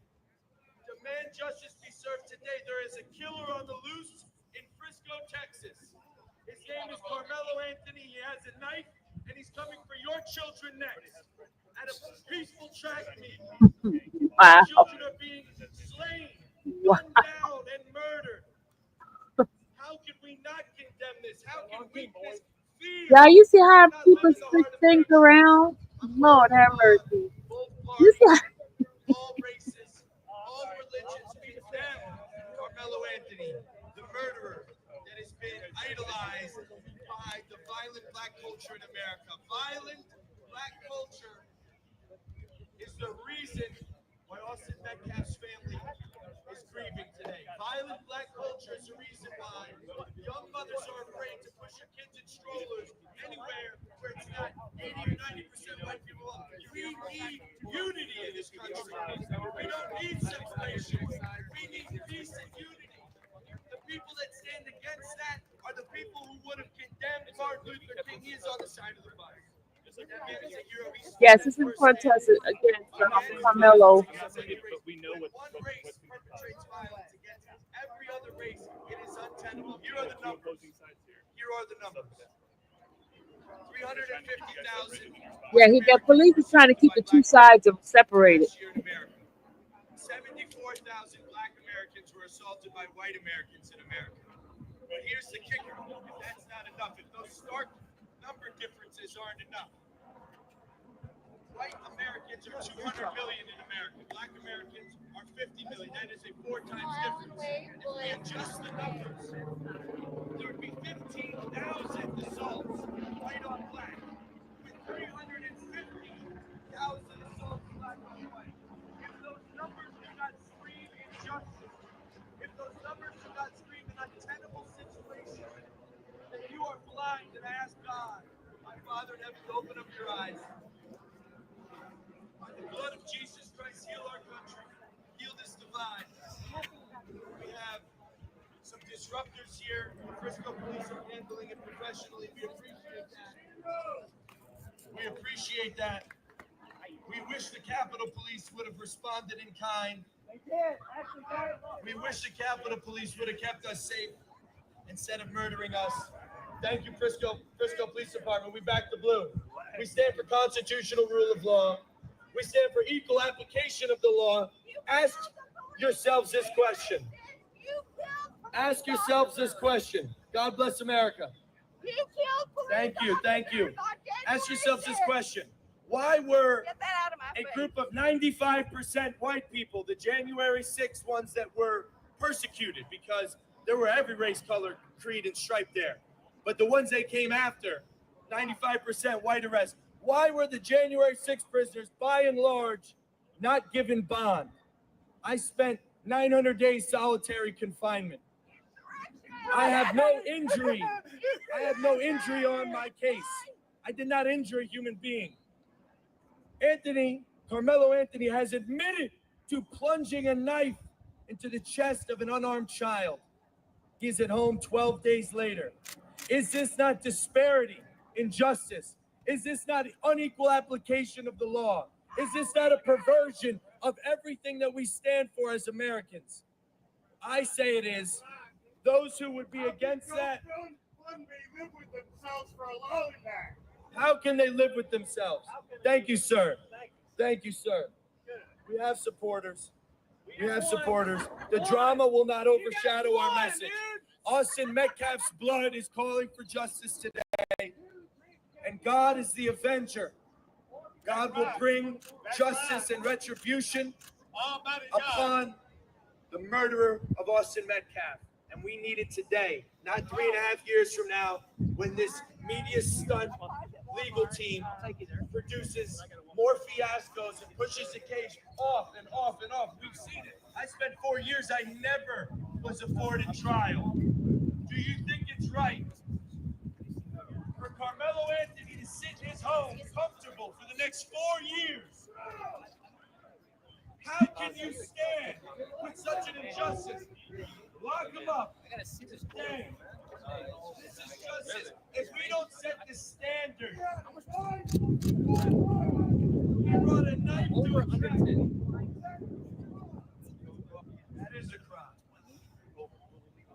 Demand justice be served today. There is a killer on the loose in Frisco, Texas. His name is Carmelo Anthony. He has a knife, and he's coming for your children next. At a peaceful track meet. Wow. Children are being slain, gunned down, and murdered. How can we not condemn this? How can weakness fear? Yeah, you see how people switch things around? Lord have mercy. You see how All races, all religions condemn Carmelo Anthony, the murderer that has been idolized by the violent black culture in America. Violent black culture is the reason why Austin Metcalf's family is grieving today. Violent black culture is the reason why young mothers are afraid to push their kids in strollers anywhere where it's not 80 or 90% white people. We need unity in this country. We don't need separation. We need peace and unity. The people that stand against that are the people who would have condemned Martin Luther King. He is on the side of the fire. yes, this is protest against Carmelo. But we know what one race perpetrates violence against every other race. It is untenable. Here are the numbers. Here are the numbers. 350,000. Yeah, the police is trying to keep the two sides separated. 74,000 black Americans were assaulted by white Americans in America. But here's the kicker. If that's not enough, if those stark number differences aren't enough, white Americans are 200 million in America. Black Americans are 50 million. That is a 4 times difference. If we adjust the numbers, there would be 15,000 assaults, white on black, with 350,000 assaults, black on white. If those numbers do not scream injustice, if those numbers do not scream an untenable situation, then you are blind. And I ask God, my Father in heaven, to open up your eyes. By the blood of Jesus Christ, heal our country. Heal this divide. We have some disruptors here. The Frisco police are handling it professionally. We appreciate that. We appreciate that. We wish the Capitol Police would have responded in kind. We wish the Capitol Police would have kept us safe instead of murdering us. Thank you, Frisco Police Department. We back the blue. We stand for constitutional rule of law. We stand for equal application of the law. Ask yourselves this question. Ask yourselves this question. God bless America. Thank you. Ask yourselves this question. Why were a group of 95% white people, the January 6th ones that were persecuted, because there were every race, color, creed, and stripe there, but the ones they came after, 95% white arrest, why were the January 6th prisoners, by and large, not given bond? I spent 900 days solitary confinement. I have no injury. On my case. I did not injure a human being. Carmelo Anthony has admitted to plunging a knife into the chest of an unarmed child. He's at home 12 days later. Is this not disparity, injustice? Is this not unequal application of the law? Is this not a perversion of everything that we stand for as Americans? I say it is. Those who would be against that, how can they live with themselves? Thank you, sir. We have supporters. The drama will not overshadow our message. Austin Metcalf's blood is calling for justice today, and God is the avenger. God will bring justice and retribution upon the murderer of Austin Metcalf. And we need it today, not 3.5 years from now, when this media stunt legal team produces more fiascos and pushes the case off and off and off. We've seen it. I spent 4 years. I never was afforded trial. Do you think it's right for Carmelo Anthony to sit in his home comfortable for the next 4 years? How can you stand with such an injustice? Lock him up. Today. This is justice. If we don't set the standard, he brought a knife to a chest. That is a crime.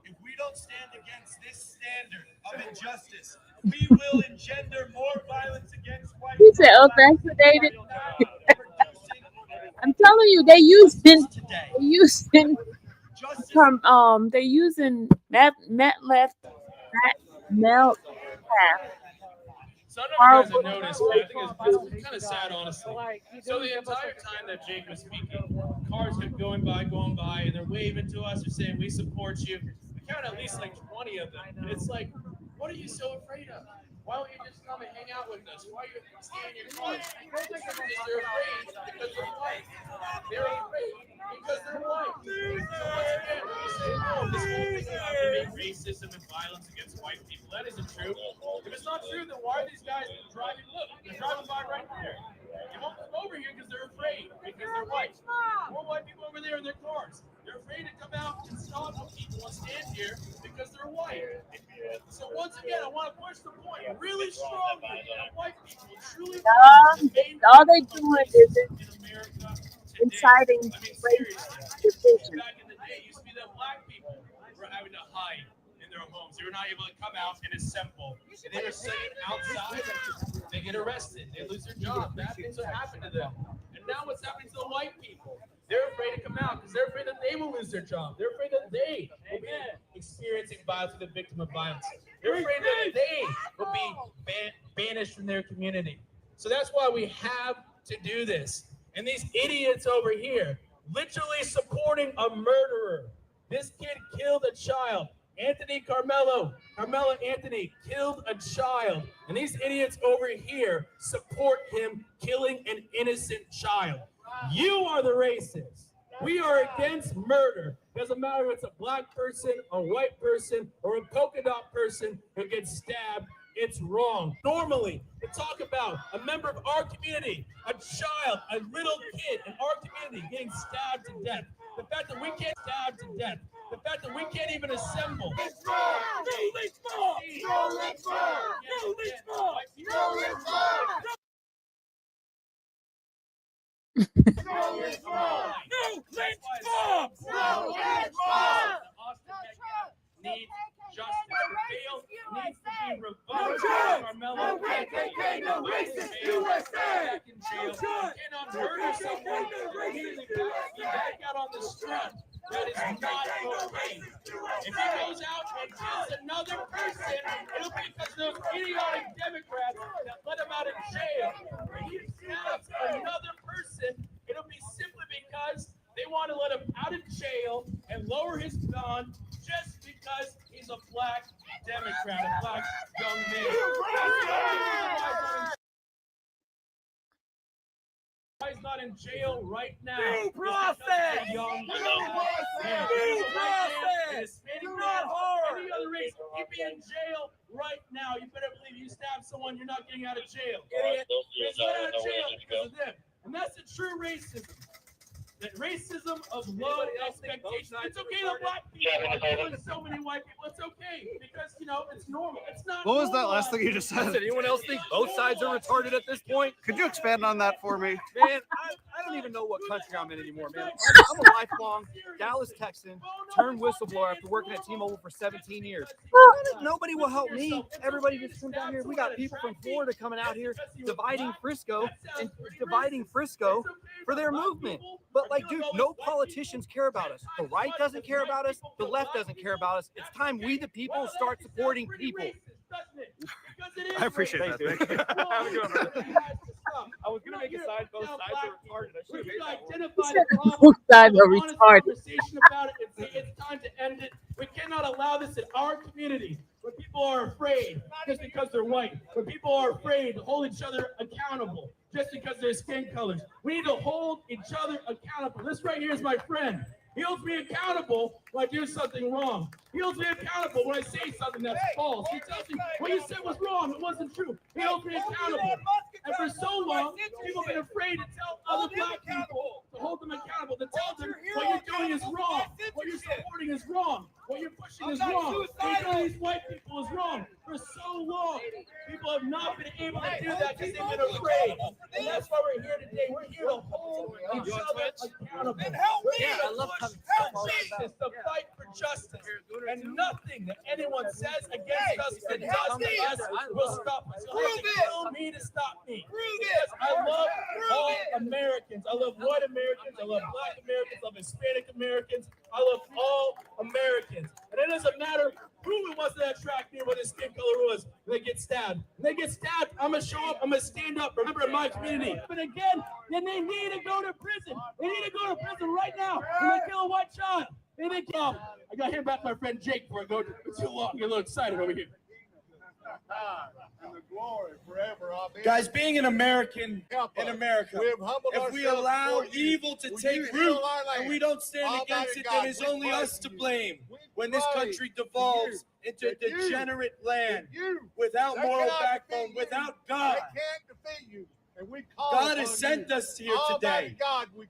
If we don't stand against this standard of injustice, we will engender more violence against white He people. said, "Oh, thanks for David." I'm telling you, they're using Mel So I don't know if you guys have noticed, but I think it's kind of sad, honestly. So the entire time that Jake was speaking, cars kept going by, and they're waving to us. They're saying, "We support you." We count at least like 20 of them. And it's like, what are you so afraid of? Why don't you just come and hang out with us? Why are you staying in your cars? Because they're afraid because they're white. They're afraid because they're white. So once again, when you say, "Oh, this whole thing about there being racism and violence against white people," that isn't true. If it's not true, then why are these guys driving? Look, they're driving by right there. They won't come over here because they're afraid, because they're white. More white people over there in their cars. They're afraid to come out and stop people and stand here because they're white. So once again, I want to push the point really strongly that white people truly all they doing is inciting race division. back in the day, it used to be that black people were having to hide in their homes. They were not able to come out and assemble. And they were sitting outside. They get arrested. They lose their job. Bad things will happen to them. And now what's happening to the white people? They're afraid to come out because they're afraid that they will lose their job. They're afraid that they will be experiencing violence with the victim of violence. They're afraid that they will be banished from their community. So that's why we have to do this. And these idiots over here, literally supporting a murderer. This kid killed a child. Carmelo Anthony killed a child. And these idiots over here support him killing an innocent child. You are the racists. We are against murder. Doesn't matter if it's a black person, a white person, or a polka dot person who gets stabbed. It's wrong. Normally, to talk about a member of our community, a child, a little kid in our community getting stabbed to death. The fact that we can't stab to death. The fact that we can't even assemble. No lynch mobs! No lynch mobs! Needs justice. The bail needs to be revoked. Carmelo KKK, no racist USA. Back in jail. You cannot murder someone immediately back out on the street. That is not okay. If he goes out and kills another person, it'll be because of those idiotic Democrats that let him out of jail. If he stabs another person, it'll be simply because they want to let him out of jail and lower his bond just because he's a black Democrat, a black young man. Why he's not in jail right now? Due process! Young process! Due process! Not hard! Any other race, he'd be in jail right now. You better believe you stab someone, you're not getting out of jail. Idiot. He's not out of jail because of them. And that's the true racism. The racism of low expectations. It's okay that black people are killing so many white people. It's okay because, you know, it's normal. It's not. What was that last thing you just said? Does anyone else think both sides are retarded at this point? Could you expand on that for me? Man, I don't even know what country I'm in anymore, man. I'm a lifelong Dallas Texan, turned whistleblower after working at T-Mobile for 17 years. Nobody will help me. Everybody just come down here. We got people from Florida coming out here dividing Frisco for their movement. But like, dude, no politicians care about us. The right doesn't care about us. The left doesn't care about us. It's time we, the people, start supporting people. I appreciate that. Thank you. I was gonna make a sign. Both sides are retarded. I should have Identify the problem. Both sides are We want to retarded. conversation about it and say it's time to end it. We cannot allow this in our community where people are afraid just because they're white, where people are afraid to hold each other accountable just because they're skin colors. We need to hold each other accountable. This right here is my friend. He holds me accountable when I do something wrong. He holds me accountable when I say something that's false. He tells me what you said was wrong. It wasn't true. He holds me accountable. And for so long, people have been afraid to tell other black people, to hold them accountable, to tell them what you're doing is wrong, what you're supporting is wrong, what you're pushing is wrong, what you're doing these white people is wrong. For so long, people have not been able to do that because they've been afraid. And that's why we're here today. We're here to hold each other accountable. We're here to push for justice, to fight for justice. And nothing that anyone says against us and does to us will stop us. You'll have to kill me to stop me. Because I love all Americans. I love white Americans. I love black Americans. I love Hispanic Americans. I love all Americans. And it doesn't matter who wants to attract me, what his skin color was. They get stabbed. When they get stabbed, I'm going to show up. I'm going to stand up. Remember, in my community. But again, then they need to go to prison. They need to go to prison right now. When they kill a white child. They think, I got to hand back to my friend Jake before I go too long. I get a little excited over here. And the glory forever. Amen. Guys, being an American in America, if we allow evil to take root and we don't stand against it, then it's only us to blame. When this country devolves into a degenerate land without moral backbone, without God. God has sent us here today.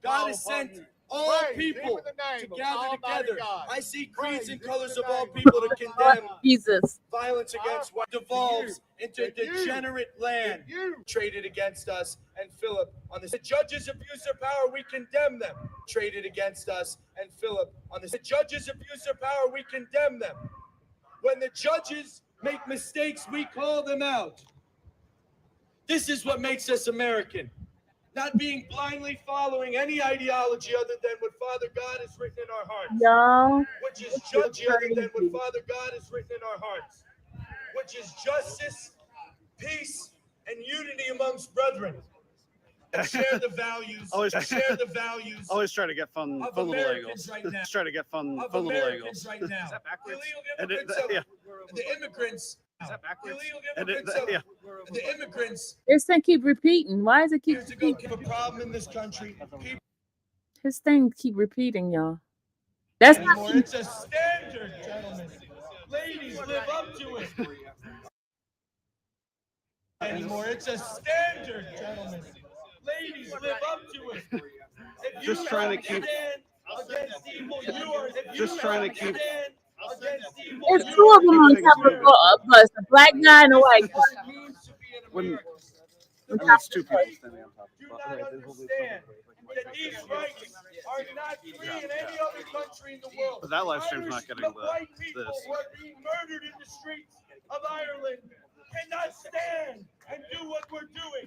God has sent all people to gather together. I see creeds and colors of all people to condemn Jesus. violence against what devolves into a degenerate land traded against us. And Philip, on this, the judges abuse their power, we condemn them. Traded against us. And Philip, on this, the judges abuse their power, we condemn them. When the judges make mistakes, we call them out. This is what makes us American. Not being blindly following any ideology other than what Father God has written in our hearts. Y'all. Which is judge other than what Father God has written in our hearts. Which is justice, peace, and unity amongst brethren. And share the values. Always try to get fun little Americans angles. right now. Try to get fun Of little Americans angles. right now. Is that backwards? The immigrants. Is that backwards? The immigrants. This thing keep repeating. Why does it keep Years ago, repeating? give a problem in this country. His thing keep repeating, y'all. That's not Anymore. It's a standard, gentlemen. Ladies, live up to it. Anymore. It's a standard, gentlemen. Ladies, live up to it. If you Just trying to keep. stand against evil, you are. Just trying to keep. Against evil, There's two of them on top of a bus, a black guy and a white guy. When there's two people standing on top of do not understand that these rights are not free in any other country in the world. But that live stream's not getting White people this. who are being murdered in the streets of Ireland cannot stand and do what we're doing.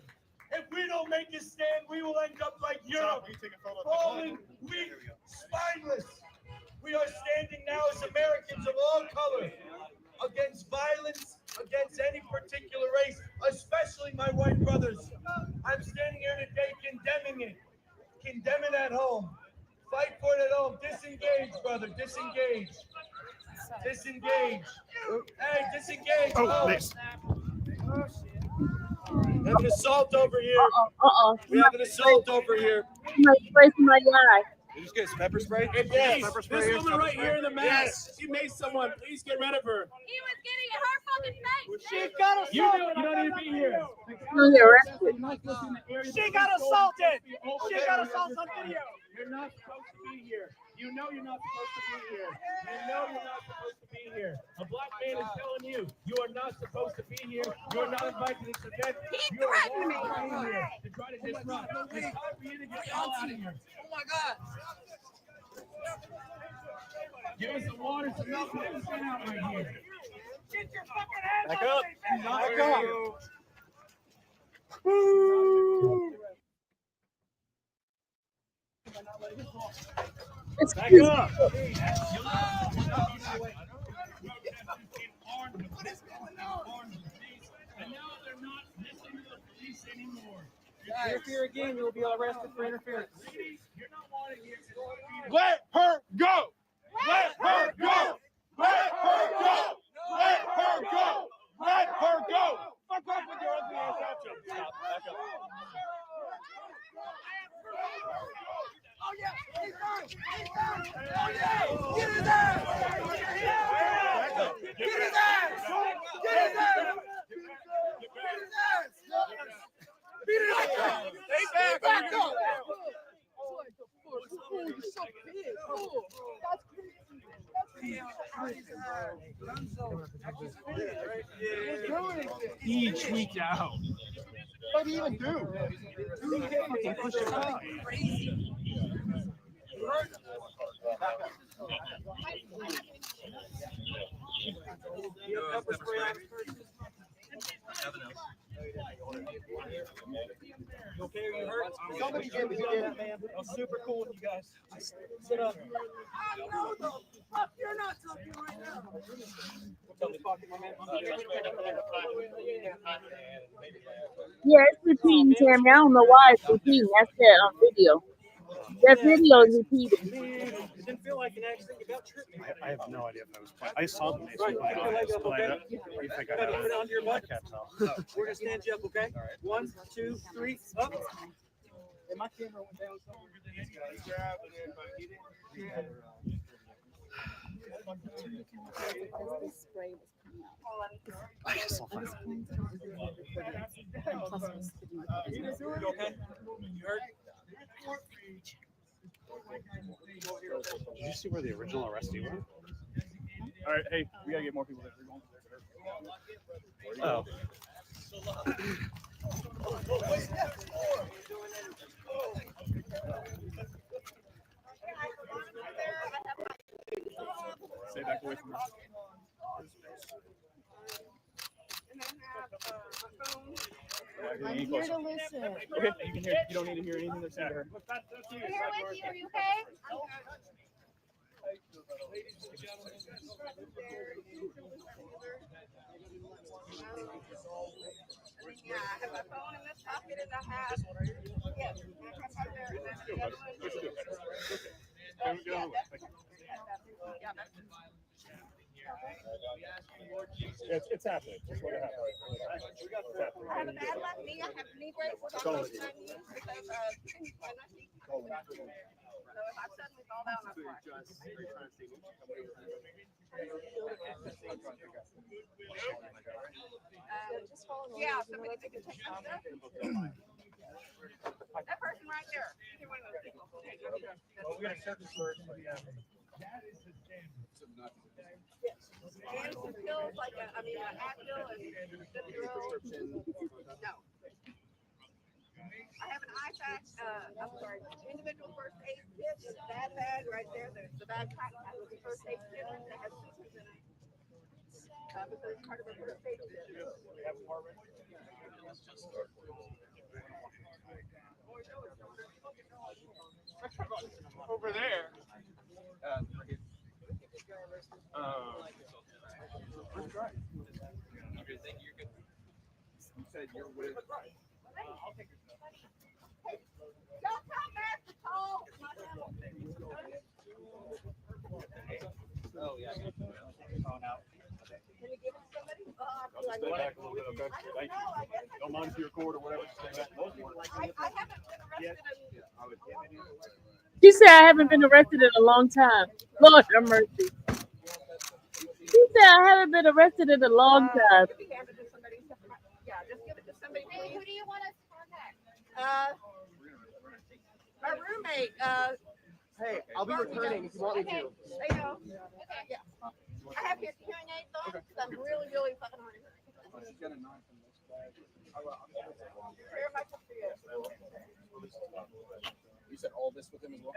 If we don't make a stand, we will end up like Europe, falling weak, spineless. We are standing now as Americans of all color against violence, against any particular race, especially my white brothers. I'm standing here today condemning it. Condemn it at home. Fight for it at home. Disengage, brother. Disengage. Disengage. Hey, disengage. Oh, nice. We have an assault over here. We have an assault over here. Did you just get pepper spray? Yes. Pepper spray. This woman right here in the mask. She made someone. Please get rid of her. He was getting in her fucking face. She got assaulted. You don't need to be here. She got assaulted. She got assaulted on video. You're not supposed to be here. You know you're not supposed to be here. You know you're not supposed to be here. A black man is telling you you are not supposed to be here. You are not invited to this event. You are welcome here to try to disrupt. It's time for you to get the hell out of here. Oh my God. Give us some water, some milk, and let's get out right here. Get your fucking hands Back off up. me, Back bitch. up. It's Back cute. up. What is going on? And now they're not listening to the police anymore. Interfere again, you'll be arrested for interference. Ladies, you're not wanted here. Let her go. Let her go. Let her go. Let her go. Let her go. Fuck off with your ugly ass outro. Stop. Back up. Oh yeah, he's done. He's done. Oh yeah, get his ass. Get his ass. Get his ass. Get his ass. Beat it up. Stay back up. Oh, you're so big. Oh, that's crazy. He tweaked out. What do you even do? You can't fucking push it out. You okay? Are you hurt? Somebody get me that, man. That was super cool with you guys. Sit up. I know the fuck you're not talking right now. Yeah, it's repeating, Tammy. I don't know why it's repeating. That's the video. That video is repeating. It didn't feel like an accident. You got tripped. I have no idea if I was playing. I saw the mace Right, with my put your leg eyes, up, but I okay? don't think I Put have it onto your I butt. can't tell. We're gonna stand you up, okay? 1, 2, 3, up. And my camera went down somewhere. I just saw fire. You okay? You hurt? Did you see where the original arrestee went? All right, hey, we gotta get more people there. Oh. Stay back away from her. And I have my phone. I'm here to listen. Okay, you can hear. You don't need to hear anything they're saying to her. I'm here with you. Are you okay? Yeah, I have my phone in this pocket and I have, yes, my cup right there, and then the other one. Yeah, that's It's happening. It's what happened. I have a bad left knee. I have knee braces on both my knees because my left knee. So if I suddenly fall down, I'm fine. Yeah, somebody take a picture of that. That person right there. Either one of those people. We gotta check this first. And some pills like a, I mean, an Advil and Benadryl. No. I have an IFAC, I'm sorry, individual first aid kit, that bag right there, the bag with the first aid kit, that has scissors in it. Because it's part of a first aid kit. Over there. You said you're with. Don't come back to call. Oh, yeah. Phone out. Can you give it to somebody? I'll just stay back a little bit, okay? Thank you. Don't mind if you record or whatever, just stay back. I haven't been arrested in. She said I haven't been arrested in a long time. Lord have mercy. She said I haven't been arrested in a long time. If you hand it to somebody, yeah, just give it to somebody. Hey, who do you want us to contact? My roommate, Hey, I'll be returning if you want me to. there you go. Yeah. I have your hearing aids on because I'm really, really fucking hard. Here, my cup for you. You said all this with him as well?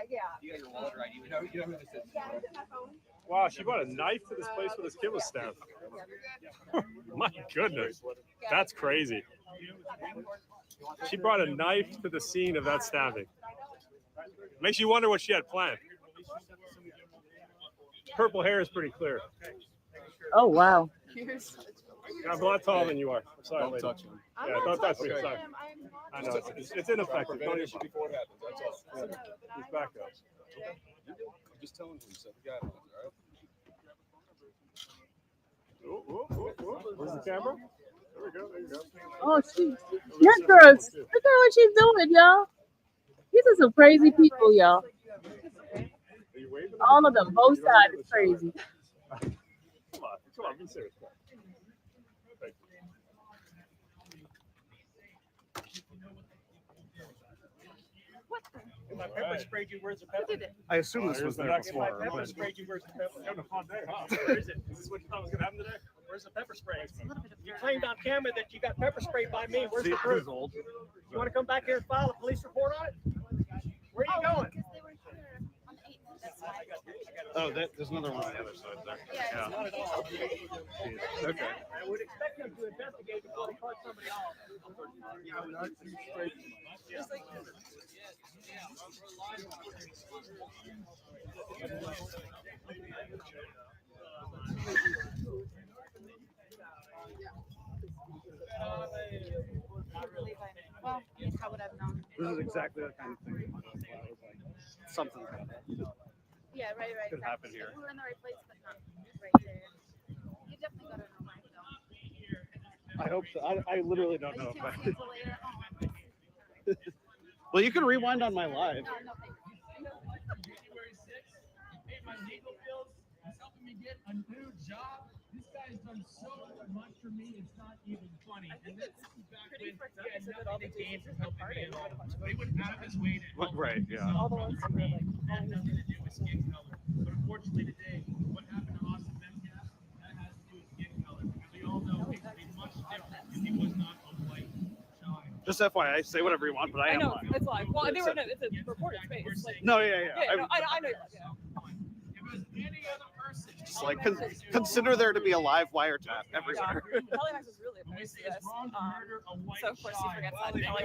Yeah. You got your wallet right. You know who this is. Yeah, it's in my phone. Wow, she brought a knife to this place where this kid was stabbed. My goodness, that's crazy. She brought a knife to the scene of that stabbing. Makes you wonder what she had planned. Purple hair is pretty clear. Oh wow. I'm a lot taller than you are. I'm sorry, Don't lady. touch him. Yeah, don't touch me. Okay. Sorry. I know it's ineffective. Don't Prevent it even. before it happens. That's all. He's back up. I'm just telling you, so the guy, all right? Where's the camera? There we go. There you go. Oh, that girl's, look at what she's doing, y'all. These are some crazy people, y'all. Are you waving? All of them, both sides is crazy. Come on, be serious. Thank If I pepper sprayed you, where's the pepper? I assume this was the there next If I before. pepper but- sprayed you, where's the pepper? Having a fun day, huh? Where is it? Is this what you thought was gonna happen today? Where's the pepper spray? You claimed on camera that you got pepper sprayed by me. Where's See, the proof? he's old. You want to come back here and file a police report on it? Where are you going? Because they were here on the 8th. That's why. Oh, there's another one on the other side there. Yeah. Okay. I would expect them to investigate before they caught somebody else. Well, yes, how would I have known? This is exactly that kind of thing. Something like that. Yeah, right. Could happen here. We were in the right place, but not right there. You definitely got to know where to go. I hope so. I literally don't But know you if I. can't see until later. Oh, Well, you can rewind on my live. no, thanks. January 6th, he paid my legal bills. He's helping me get a new job. This guy's done so much for me, it's not even funny. And this is back when he had nothing to gain from helping me at all. He went out of his way to help Right, me. yeah. All the ones for me had nothing to do with skin color. But unfortunately today, what happened to Austin Metcalf, that has to do with skin color. Because we all know he could be much different if he was not a white child. Just FYI, say whatever you want, but I am live. It's live. Well, they were, no, it's a recorded space. Like, No, yeah. no, I know. Yeah. If it was any other person, Just like consider there to be a live wiretap everywhere. Telex is really opposed to this. So of course he forgets that. Telex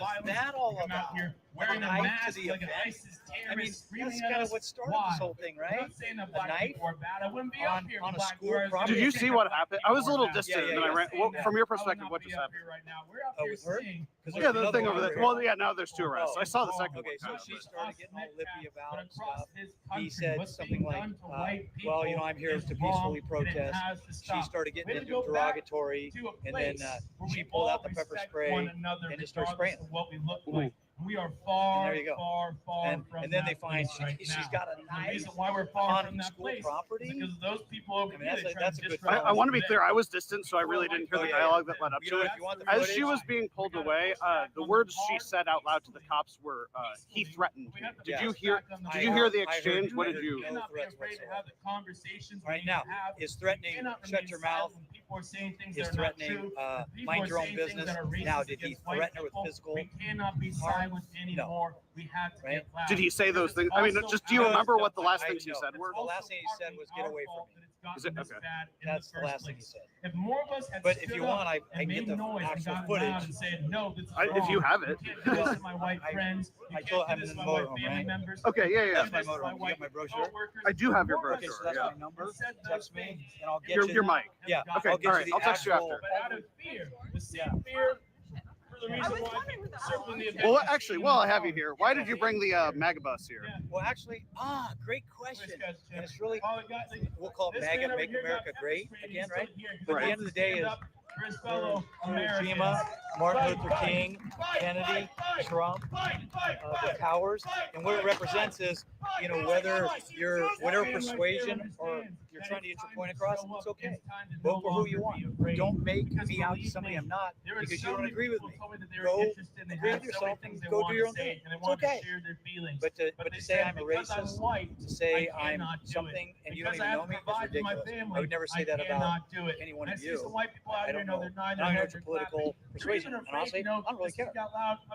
What is that all about? Wearing a mask like an ISIS I mean, terrorist. that's kind of what started this whole thing, I'm right? not saying that A black knife people are bad. I wouldn't be on- up here. on a if black school were- property. Did you see what happened? I was a little distant, Yeah, and then I ran. Well, from your perspective, I would what not just be up happened? here right now. We're up Oh, here with her? seeing- 'Cause Yeah, there's the another thing one over there. Well, yeah, now there's two arrests. I saw the second Okay, one. so she started getting all lippy about But across stuff. this He country, said what's something being like, done to white well, you know, people I'm here is to wrong, peacefully and it protest. has to She stop. started getting We're into gonna go back derogatory, to a and then place where she we pulled all out the pepper respect spray one another and just started regardless spraying. of what we look like. We are far, And there you go. far from And then that they find place right she's now. got a The nice reason why we're far from that school place property. is because of those people over here. That's a good. I want to be clear. I was distant, so I really didn't hear the dialogue that led up to it. As she was being pulled away, the words she said out loud to the cops were, "He threatened me." Did you hear? Did you hear the exchange? What did you? No threats whatsoever. Right now, is threatening. Shut your mouth. Is threatening. Mind your own business. Now, did he threaten her with physical? We cannot be silent anymore. We have to get loud. Did he say those things? I mean, just do you remember what the last things he said were? The last thing he said was, "Get away from me." Is it okay? That's the last thing he said. If more of us had But if you want, I can get the noise actual and footage. and said, no, this is If you have it. You can't do this to my white friends. You I can't told do I'm this in to the my white motorhome, family right? members. Okay, yeah, yeah. That's my motorhome. You got my brochure? I do have your Okay, so brochure. that's Yeah. my number. Text me, and I'll get Your mic. Yeah. Okay, I'll get all you right. the I'll text you actual- after. But out of fear, the same fear for the reason why circling the event. Well, actually, while I have you here, why did you bring the mega bus here? Well, actually, great question. And it's really, we'll call it This man MAGA, over Make here America got Great pepper sprayed, again, he's right? still here. He But at the wants end of the to day stand is up for his fellow Hiroshima, Martin Luther King, Kennedy, Trump, the cowards, and what it represents is, whether you're whatever persuasion or you're trying to get your point across, it's okay. Vote for who you want. Don't make me out to somebody I'm not because you don't agree with me. Go agree with yourself and go do your own thing. It's okay. But to say I'm a racist, to say I'm something and you don't even know me is ridiculous. I would never say that about any one of you. I don't know. I don't know what your political persuasion. And honestly, I don't really care.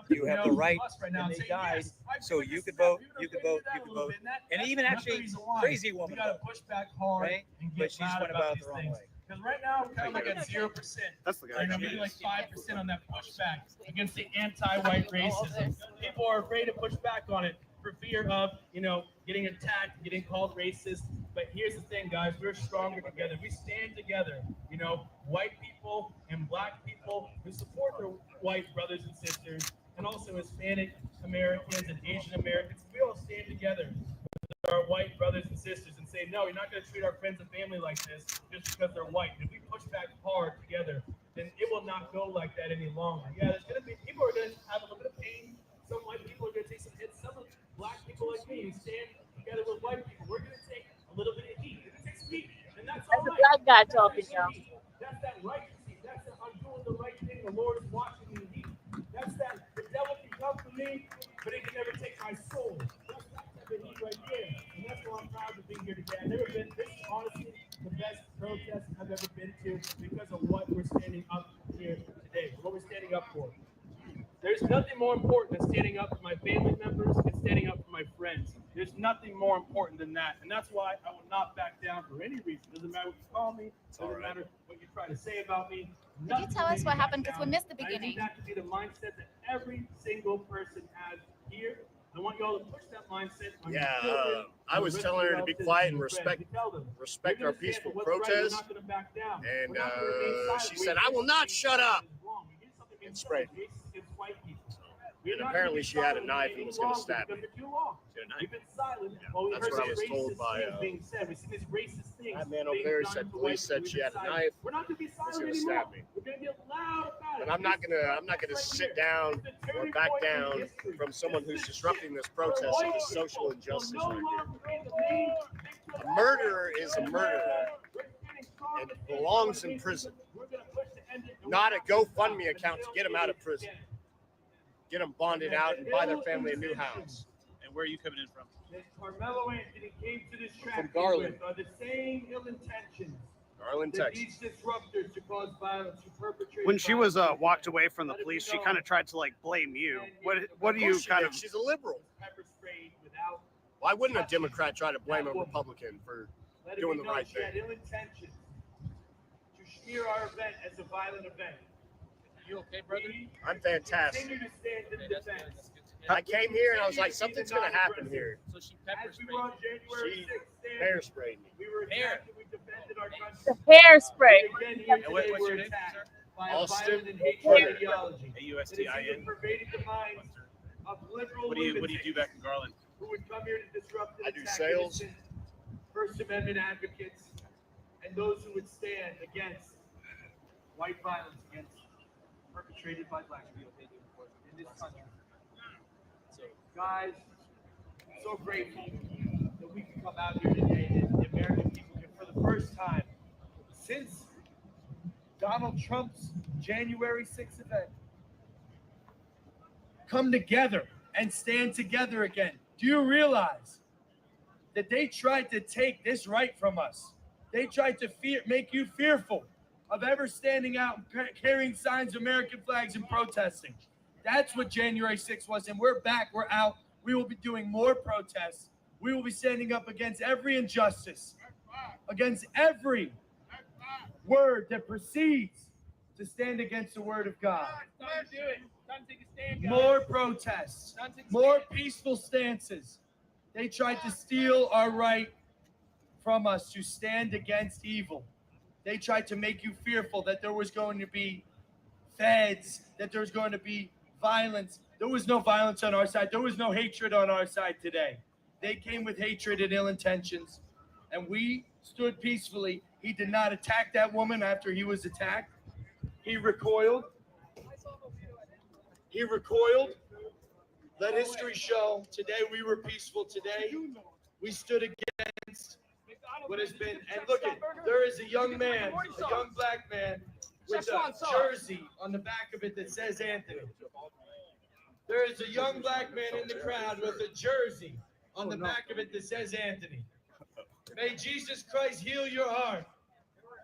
You have the right, and they died, so you could vote, you could vote, you could vote. And even actually, crazy woman, right? But she just went about it the wrong way. Because right now we're kind of like at 0%. That's the guy. Maybe like 5% on that pushback against the anti-white racism. People are afraid to push back on it for fear of, getting attacked, getting called racist. But here's the thing, guys, we're stronger together. We stand together. White people and black people who support their white brothers and sisters, and also Hispanic Americans and Asian Americans. We all stand together with our white brothers and sisters and say, no, you're not going to treat our friends and family like this just because they're white. If we push back hard together, then it will not go like that any longer. Yeah, there's going to be people are going to have a little bit of pain. Some white people are going to take some hits. Some black people like me who stand together with white people, we're going to take a little bit of heat. It takes heat, and that's all right. That's a black guy talking, y'all. That's that righteousness. That's that I'm doing the right thing. The Lord is watching me. That's that the devil can come for me, but it can never take my soul. That's that type of heat right there. And that's why I'm proud to be here today. I've never been, this is honestly the best protest I've ever been to because of what we're standing up here today, what we're standing up for. There's nothing more important than standing up for my family members and standing up for my friends. There's nothing more important than that. And that's why I will not back down for any reason. Doesn't matter what you call me. Doesn't matter what you try to say about me. Could you tell us what happened? Because we missed the I beginning. need that to be the mindset that every single person has here. I want y'all to push that mindset. On your children, I was your telling her to be relatives, quiet and your friends. respect You tell them, respect you're our gonna stand peaceful for what's right. We're protest. not gonna back down. And We're not gonna remain silent. she said, "I will not shut up," and sprayed me. And apparently she had a knife and was going to stab me. We've been silent. That's what I was told by that man over there. He said police said she had a knife. We're not going to be Was silent going to anymore. stab me. We're going to get loud about it. But I'm not gonna sit down or back down from someone who's disrupting this protest of this social injustice right here. A murderer is a murderer and belongs in prison, not a GoFundMe account to get him out of prison. Get them bonded out and buy their family a new house. And where are you coming in from? Carmelo Anthony came to this track From Garland. with the same ill intentions. Garland, that Texas. These disruptors to cause violence, to perpetrate When she was violence. walked away from the police, she kind of tried to blame you. What do you kind of? She's a liberal. Pepper sprayed without Why wouldn't a Democrat try to blame a Republican for letting doing me the know right she had thing? ill intentions to smear our event as a violent event. You okay, brother? I'm fantastic. Continue to stand in defense. I came here and I was like, something's gonna happen here. So she pepper As we were on sprayed. January She 6th, hair sprayed me. we were Hair. attacked and we defended our The country. hairspray. Again, here And what- today what's we're your name, attacked sir? by a Austin violent and hateful Turner. ideology. AUSTIN. It has pervaded the minds of liberal What do you do back in Garland? who would come here to disrupt and I do attack sales. innocent First Amendment advocates and those who would stand against white violence against perpetrated by black people in this country. Guys, I'm so grateful that we can come out here today, that the American people can, for the first time since Donald Trump's January 6th event, come together and stand together again. Do you realize that they tried to take this right from us? They tried to make you fearful of ever standing out and carrying signs of American flags and protesting. That's what January 6th was, and we're back, we're out. We will be doing more protests. We will be standing up against every injustice, against every word that proceeds to stand against the word of God. More protests, more peaceful stances. They tried to steal our right from us to stand against evil. They tried to make you fearful that there was going to be feds, that there was going to be violence. There was no violence on our side. There was no hatred on our side today. They came with hatred and ill intentions, and we stood peacefully. He did not attack that woman after he was attacked. He recoiled. He recoiled. Let history show. Today we were peaceful. Today we stood against what has been. And look, there is a young man, a young black man, with a jersey on the back of it that says Anthony. There is a young black man in the crowd with a jersey on the back of it that says Anthony. May Jesus Christ heal your heart.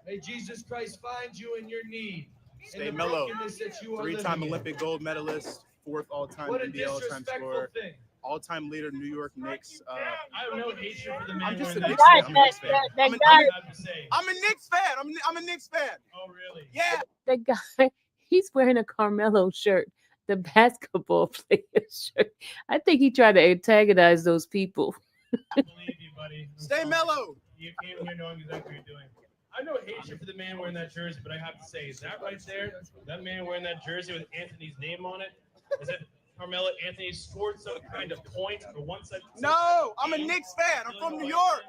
May Jesus Christ find you in your need. Stay mellow. Three-time Olympic gold medalist, fourth all-time NBA all-time scorer, all-time leader New York Knicks. I have no hatred for the man. I'm just a wearing Knicks that fan. I'm a Knicks fan. I'm a Knicks fan. I'm a Knicks fan. Oh, really? Yeah. That guy, he's wearing a Carmelo shirt, the basketball player shirt. I think he tried to antagonize those people. I believe you, buddy. Stay mellow. You came here knowing exactly what you're doing. I know hatred for the man wearing that jersey, but I have to say, is that right there? That man wearing that jersey with Anthony's name on it? Is it Carmelo Anthony scored some kind of point or one side? No, I'm a Knicks fan. I'm from New York.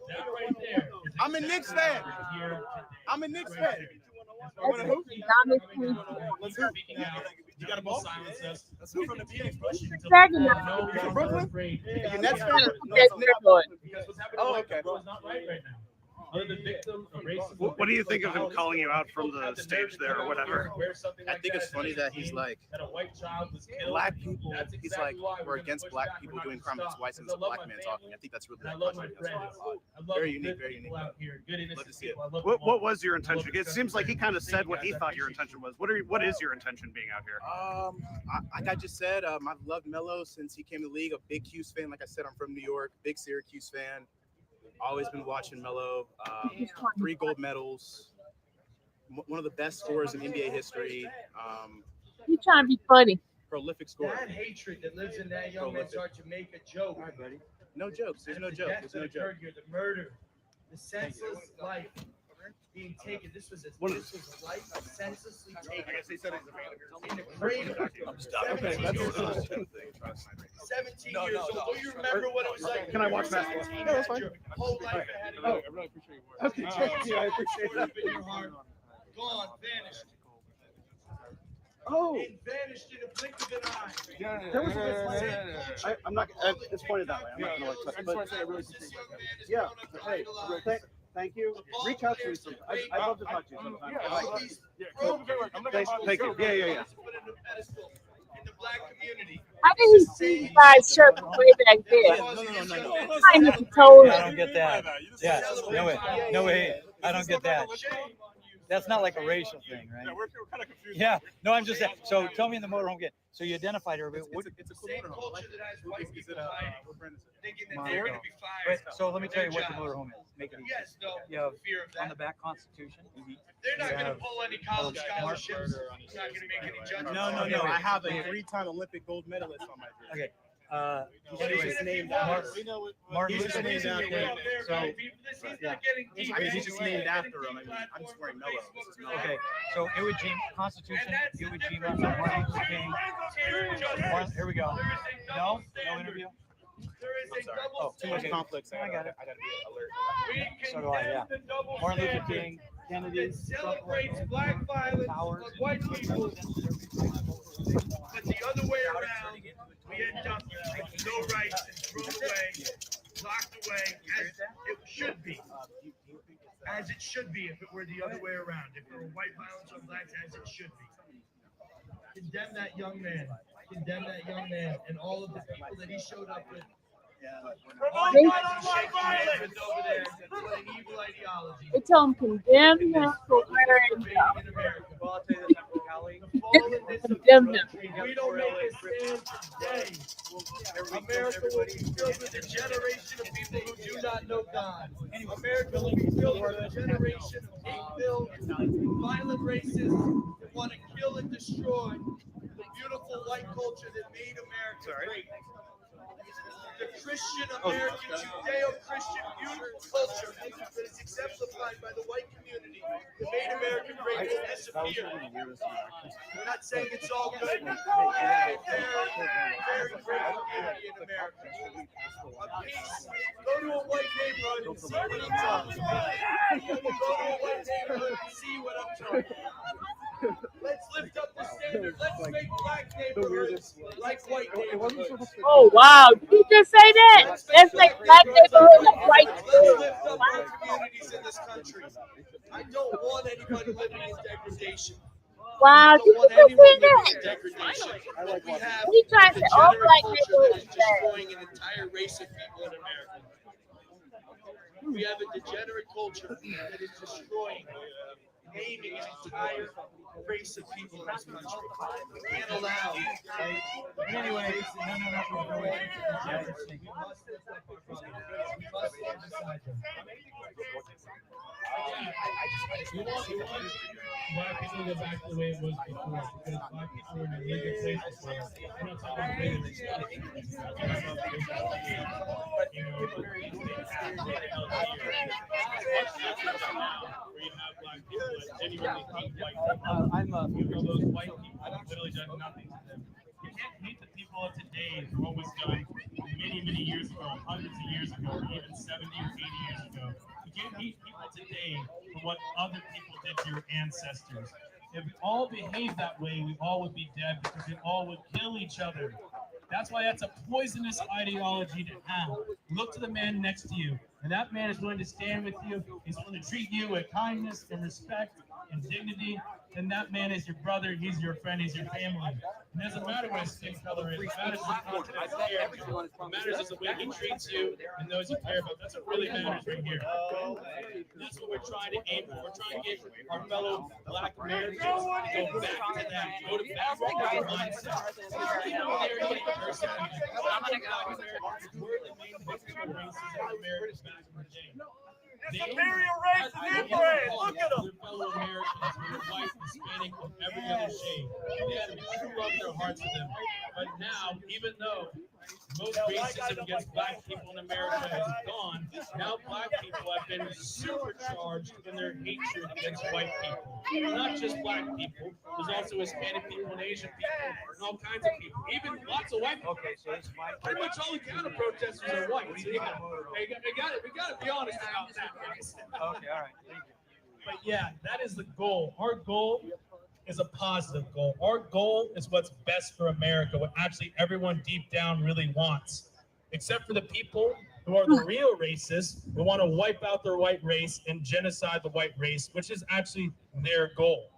That right there. I'm a Knicks fan. I'm a Knicks fan. Let's hoop. You got to ball. Silence us. Let's hoop from the beginning. You're from Brooklyn? You're Nets fan? Because what's happening is not right now. Other than victim of racism. What do you think of him calling you out from the stage there or whatever? I think it's funny that he's like, black people, he's like, we're against black people doing crime against whites, and it's a black man talking. I think that's really very unique, very unique. Love to see it. What was your intention? It seems like he kind of said what he thought your intention was. What is your intention being out here? Like I just said, I've loved Melo since he came to the league. A big Hughes fan. Like I said, I'm from New York, big Syracuse fan. Always been watching Melo. 3 gold medals. One of the best scorers in NBA history. He's trying to be funny. Prolific scorer. That hatred that lives in that young man's heart to make a joke. All right, buddy. No jokes. There's no joke. There's no joke. The murder, the senseless life being taken. This was a life senselessly taken. I guess they said it's in the cradle. 17 years old. 17 years old. Do you remember what it was like? Can I watch basketball? No, that's fine. Whole life ahead of you. I really appreciate your work. Okay, thank you. I appreciate that. In your heart, gone, vanished. Oh. It vanished in a blink of an eye. That was I'm not. It's pointed that way. I'm not gonna like. I just want to say I really appreciate your work. Yeah. Hey. Thank you. Reach out to me sometime. I'd love to talk to you sometime. Thank you. Yeah. In the black community. I didn't see you guys' shirt way back there. No. I need to told I don't get that. Yeah, no way. I don't get that. That's not like a racial thing, right? Yeah, we're kind of confused. Yeah, no, I'm just saying. So tell me in the motorhome again. So you identified her, but what? It's a cool motorhome. Like, is it Thinking that they're going to be fired. So let me tell you what the motorhome is. Make it easy. Yes, no, You have fear of that. on the back Constitution. They're not you going to have- pull any college scholarships. It's not going to make any judgments. No. I have a 3-time Olympic gold medalist on my jersey. Okay. But he's just named after. Martin He's just Luther named King. after. So yeah. I mean, he's just named after him. I mean, I'm just wearing Melo. This is Melo. okay. So Iwo Jima Constitution, Iwo Jima, Martin Luther King. Here we go. No interview. I'm sorry. Oh, too much conflicts. I got to be alert. So do I. Yeah. Martin Luther King, Kennedy, Celebrates black violence Howard. of white people, but the other way around, we end up with no rights and thrown away, locked away, as it should be. As it should be if it were the other way around. If there were white violence on blacks, as it should be. Condemn that young man. Condemn that young man and all of the people that he showed up with. All the guys he's shaking hands with over there, an evil ideology. They tell him condemn him for wearing Well, I'll tell you this, Uncle Callie. condemn him. We don't make this stand today. America will be filled with a generation of people who do not know God. America will be filled with a generation of hate-filled, violent racists that want to kill and destroy the beautiful white culture that made America great. The Christian American, Judeo-Christian beautiful culture that is exemplified by the white community that made America great will disappear. We're not saying it's all good. It's a very, very great community in America. A peace. Go to a white neighborhood and see what I'm talking about. Go to a white neighborhood and see what I'm talking about. Let's lift up the standard. Let's make black neighborhoods like white neighborhoods. Oh wow! Did you just say that? Let's make black neighborhood like white Let's neighborhood. lift up our communities in this country. I don't want anybody living in degradation. Wow! I Did don't you want just say anyone living in that? degradation. We have He tried a to all degenerate black culture that is neighborhoods bad. destroying an entire race of people in America. We have a degenerate culture that is destroying, naming an entire race of people in this country. We can't allow. But anyway, no. We want black people to go back to the way it was before, because black people were in a really good place before. I'm not talking about the way they were stuck. You know, where you have black people that genuinely hate white people. You know, those white people have literally done nothing to them. You can't hate the people of today for what was done many, many years ago, hundreds of years ago, or even 70 or 80 years ago. You can't hate people today for what other people did to your ancestors. If we all behaved that way, we all would be dead because we all would kill each other. That's why that's a poisonous ideology to have. Look to the man next to you, and that man is willing to stand with you. He's willing to treat you with kindness and respect and dignity. And that man is your brother. He's your friend. He's your family. It doesn't matter what his skin color is. It matters what confidence he carries. What matters is the way he treats you and those you care about. That's what really matters right here. That's what we're trying to aim for. We're trying to get our fellow black Americans to go back to that. Go to back to that mindset. Even when they're getting persecuted, black Americans were the main victim of racism in America back in the day. The superior race is inbred. Look at them. Their fellow Americans who are white, Hispanic, of every other shade. They had true love in their hearts for them. But now, even though most racism against black people in America is gone, now black people have been supercharged in their hatred against white people. Not just black people, there's also Hispanic people and Asian people and all kinds of people. Even lots of white people. Okay, so it's my Pretty much all the counter protesters are white. So yeah, we got to be honest about that. Okay, all right. Thank you. But yeah, that is the goal. Our goal is a positive goal. Our goal is what's best for America, what actually everyone deep down really wants, except for the people who are the real racists who want to wipe out their white race and genocide the white race, which is actually their goal.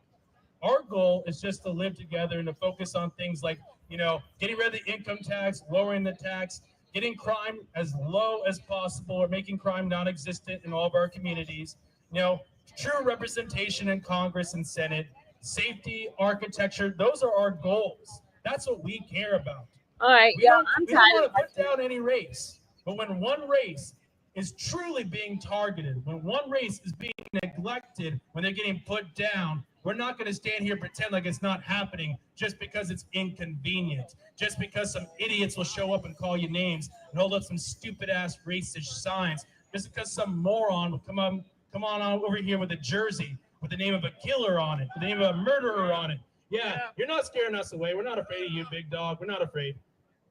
Our goal is just to live together and to focus on things like, you know, getting rid of the income tax, lowering the tax, getting crime as low as possible, or making crime non-existent in all of our communities, you know, true representation in Congress and Senate, safety, architecture. Those are our goals. That's what we care about. All right, We y'all. don't, I'm we don't tired. want to put down any race, but when one race is truly being targeted, when one race is being neglected, when they're getting put down, we're not going to stand here and pretend like it's not happening just because it's inconvenient, just because some idiots will show up and call you names and hold up some stupid ass racist signs, just because some moron will come on over here with a jersey with the name of a killer on it, with the name of a murderer on it. Yeah, you're not scaring us away. We're not afraid of you, big dog. We're not afraid.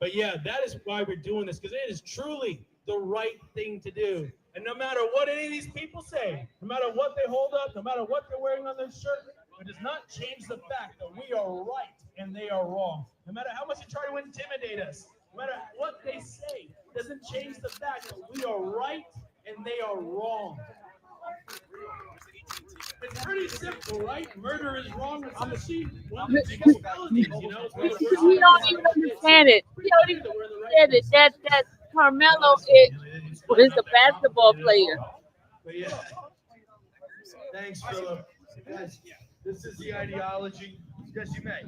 But yeah, that is why we're doing this, because it is truly the right thing to do. And no matter what any of these people say, no matter what they hold up, no matter what they're wearing on their shirt, it does not change the fact that we are right and they are wrong. No matter how much you try to intimidate us, No matter what they say, doesn't change the fact that we are right and they are wrong. It's pretty simple, right? Murder is wrong. It's actually one of the biggest felonies, you know? It's one of the worst He don't even felonies. understand it. He don't even understand it. That Carmelo is a basketball player. But yeah. Thanks, Philip. Guys, this is the ideology. Yes, you may.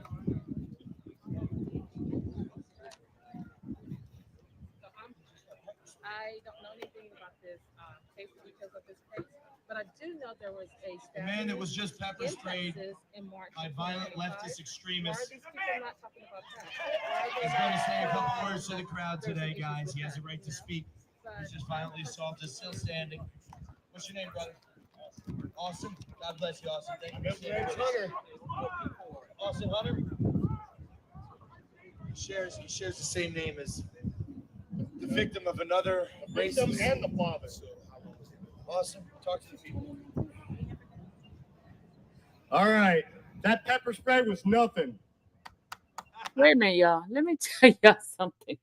I don't know anything about this case, details of this case, but I do know there was a The man that was just pepper sprayed in March by violent leftist extremists Why are these people not talking about that? is going to say a couple words to the crowd today, guys. He has a right to speak. He's just violently assaulted, still standing. What's your name, brother? Awesome. God bless you, Awesome. Thank you. Hunter. Awesome, Hunter. He shares the same name as the victim of another racist and the father. Awesome. Talk to the people. All right. That pepper spray was nothing. Wait a minute, y'all. Let me tell y'all something.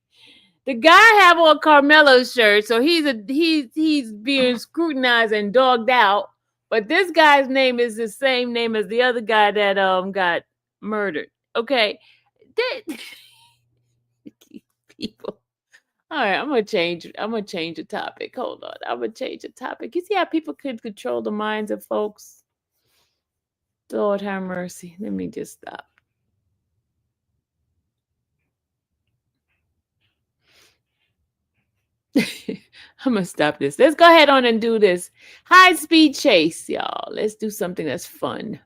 The guy have on Carmelo's shirt, so he's being scrutinized and dogged out. But this guy's name is the same name as the other guy that got murdered. Okay, people. All right, I'm gonna change the topic. Hold on, I'm gonna change the topic. You see how people could control the minds of folks? Lord have mercy. Let me just stop. I'm gonna stop this. Let's go ahead on and do this high-speed chase, y'all. Let's do something that's fun.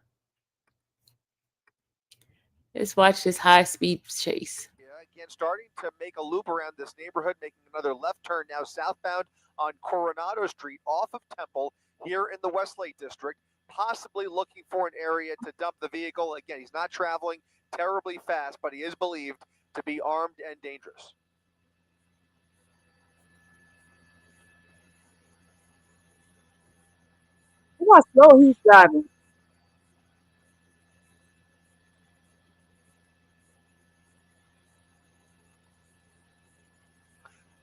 Let's watch this high-speed chase. Again, starting to make a loop around this neighborhood, making another left turn now southbound on Coronado Street off of Temple here in the Westlake District, possibly looking for an area to dump the vehicle. Again, he's not traveling terribly fast, but he is believed to be armed and dangerous. Look how slow he's driving.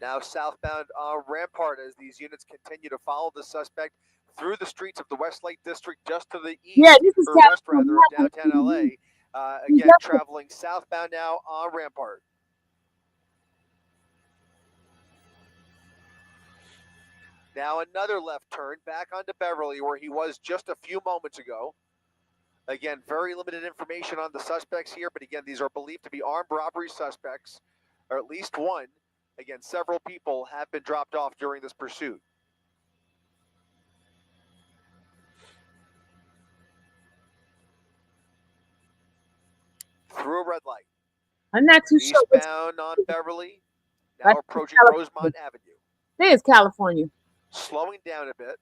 Now southbound on Rampart as these units continue to follow the suspect through the streets of the Westlake District just to the east, Yeah, this is or west rather, of downtown LA. Again, traveling southbound now on Rampart. Now another left turn back onto Beverly where he was just a few moments ago. Again, very limited information on the suspects here, but again, these are believed to be armed robbery suspects, or at least one. Again, several people have been dropped off during this pursuit. Through a red light. I'm not too sure. Eastbound on Beverly, now approaching Rosemont Avenue. There's California. Slowing down a bit.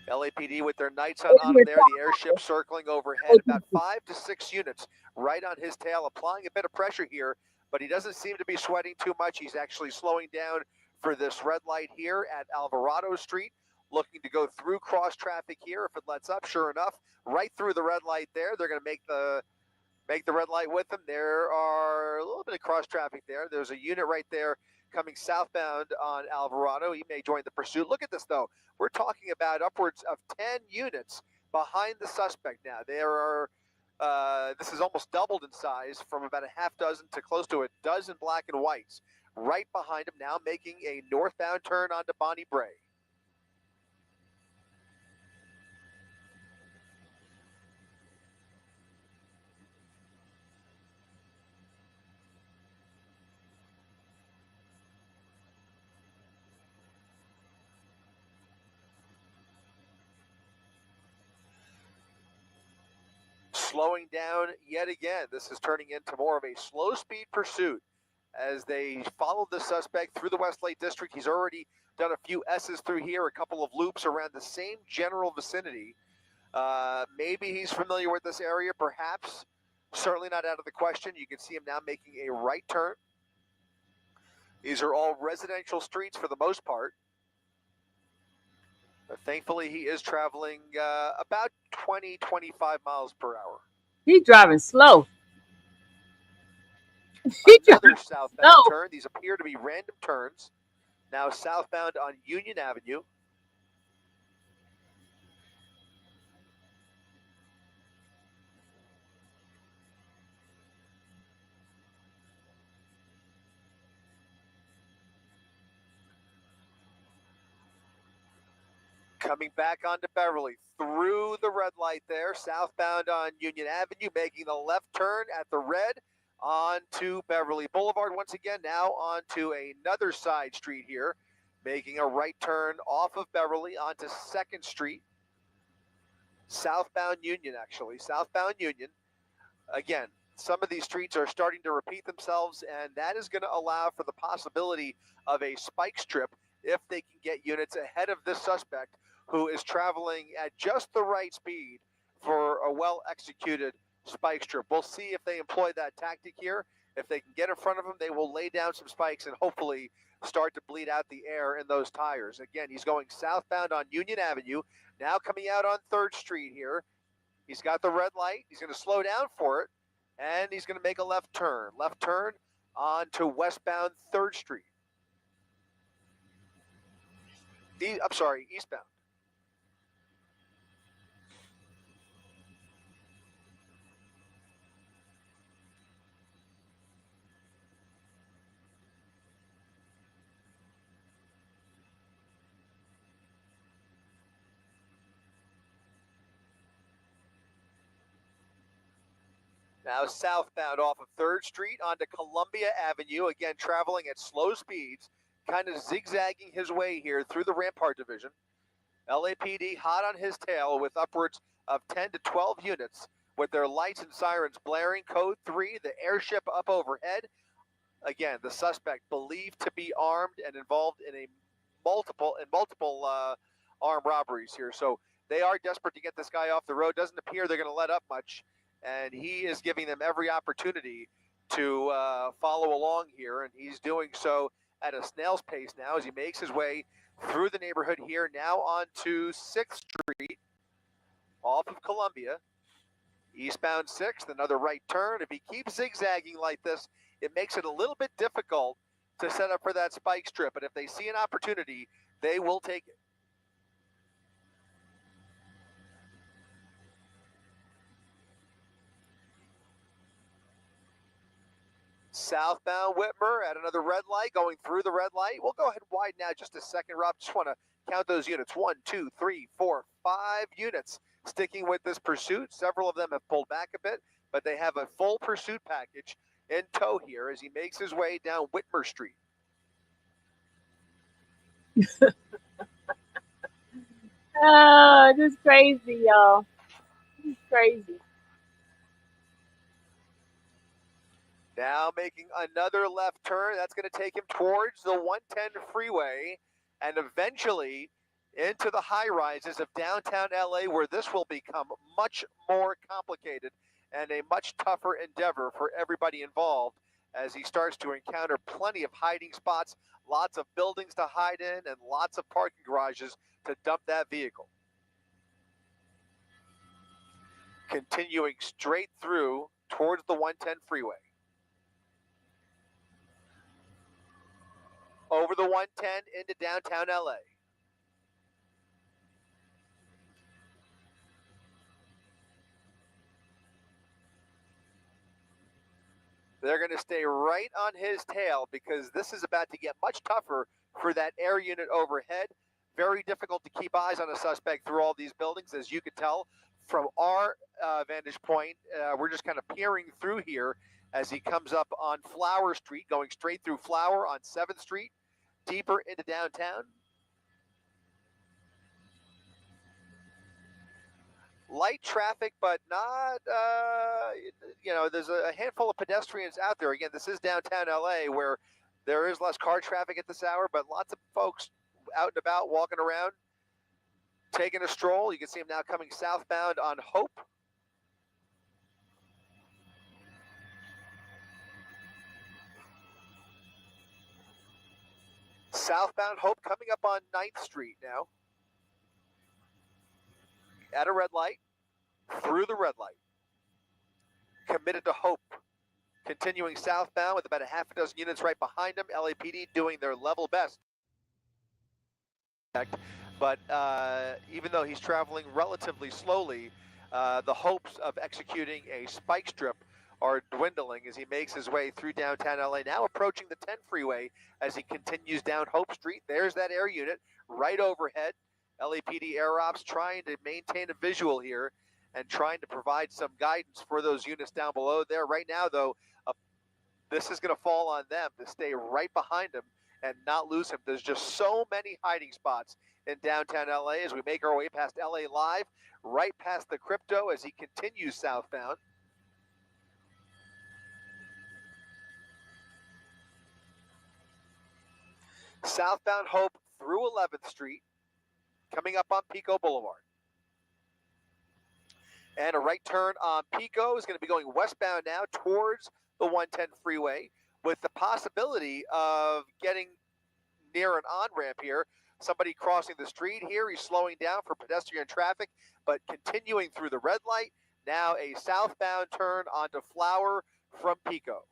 LAPD with their nights on him there, the airship circling overhead, about 5 to 6 units right on his tail, applying a bit of pressure here, but he doesn't seem to be sweating too much. He's actually slowing down for this red light here at Alvarado Street, looking to go through cross traffic here if it lets up. Sure enough, right through the red light there. They're going to make the red light with them. There are a little bit of cross traffic there. There's a unit right there coming southbound on Alvarado. He may join the pursuit. Look at this, though. We're talking about upwards of 10 units behind the suspect now. There are, this is almost doubled in size from about a half dozen to close to a dozen black and whites right behind him now, making a northbound turn onto Bonnie Bray. Slowing down yet again. This is turning into more of a slow speed pursuit as they follow the suspect through the Westlake District. He's already done a few S's through here, a couple of loops around the same general vicinity. Maybe he's familiar with this area, perhaps. Certainly not out of the question. You can see him now making a right turn. These are all residential streets for the most part. But thankfully, he is traveling about 20, 25 miles per hour. He's driving slow. Another southbound No. turn. These appear to be random turns. Now southbound on Union Avenue. Coming back onto Beverly through the red light there, southbound on Union Avenue, making the left turn at the red onto Beverly Boulevard once again. Now onto another side street here, making a right turn off of Beverly onto 2nd Street. Southbound Union, actually. Southbound Union. Again, some of these streets are starting to repeat themselves, and that is going to allow for the possibility of a spike strip if they can get units ahead of this suspect who is traveling at just the right speed for a well-executed spike strip. We'll see if they employ that tactic here. If they can get in front of him, they will lay down some spikes and hopefully start to bleed out the air in those tires. Again, he's going southbound on Union Avenue, now coming out on 3rd Street here. He's got the red light. He's going to slow down for it, and he's going to make a left turn. Left turn onto westbound 3rd Street. I'm sorry, eastbound. Now southbound off of 3rd Street onto Columbia Avenue, again traveling at slow speeds, kind of zigzagging his way here through the Rampart Division. LAPD hot on his tail with upwards of 10 to 12 units with their lights and sirens blaring. Code 3, the airship up overhead. Again, the suspect believed to be armed and involved in multiple armed robberies here. So they are desperate to get this guy off the road. Doesn't appear they're going to let up much. And he is giving them every opportunity to follow along here, and he's doing so at a snail's pace now as he makes his way through the neighborhood here, now onto 6th Street, off of Columbia, eastbound 6th, another right turn. If he keeps zigzagging like this, it makes it a little bit difficult to set up for that spike strip, and if they see an opportunity, they will take it. Southbound Whitmer at another red light, going through the red light. We'll go ahead and widen out just a second, Rob. Just want to count those units. 1, 2, 3, 4, 5 units sticking with this pursuit. Several of them have pulled back a bit, but they have a full pursuit package in tow here as he makes his way down Whitmer Street. Oh, this is crazy, y'all. This is crazy. Now making another left turn. That's going to take him towards the 110 freeway and eventually into the high rises of downtown LA, where this will become much more complicated and a much tougher endeavor for everybody involved as he starts to encounter plenty of hiding spots, lots of buildings to hide in, and lots of parking garages to dump that vehicle. Continuing straight through towards the 110 freeway. Over the 110 into downtown LA. They're going to stay right on his tail because this is about to get much tougher for that air unit overhead. Very difficult to keep eyes on a suspect through all these buildings, as you can tell from our vantage point. We're just kind of peering through here as he comes up on Flower Street, going straight through Flower on 7th Street, deeper into downtown. Light traffic, but not, there's a handful of pedestrians out there. Again, this is downtown LA where there is less car traffic at this hour, but lots of folks out and about walking around, taking a stroll. You can see them now coming southbound on Hope. Southbound Hope coming up on 9th Street now. At a red light, through the red light. Committed to Hope Continuing southbound with about a half a dozen units right behind him. LAPD doing their level best. But even though he's traveling relatively slowly, the hopes of executing a spike strip are dwindling as he makes his way through downtown LA, now approaching the 10 freeway as he continues down Hope Street. There's that air unit right overhead. LAPD Air Ops trying to maintain a visual here and trying to provide some guidance for those units down below there. Right now, though, this is going to fall on them to stay right behind him and not lose him. There's just so many hiding spots in downtown LA as we make our way past LA Live, right past the Crypto as he continues southbound. Southbound Hope through 11th Street, coming up on Pico Boulevard. And a right turn on Pico is going to be going westbound now towards the 110 freeway with the possibility of getting near an on-ramp here. Somebody crossing the street here. He's slowing down for pedestrian traffic, but continuing through the red light. Now a southbound turn onto Flower from Pico.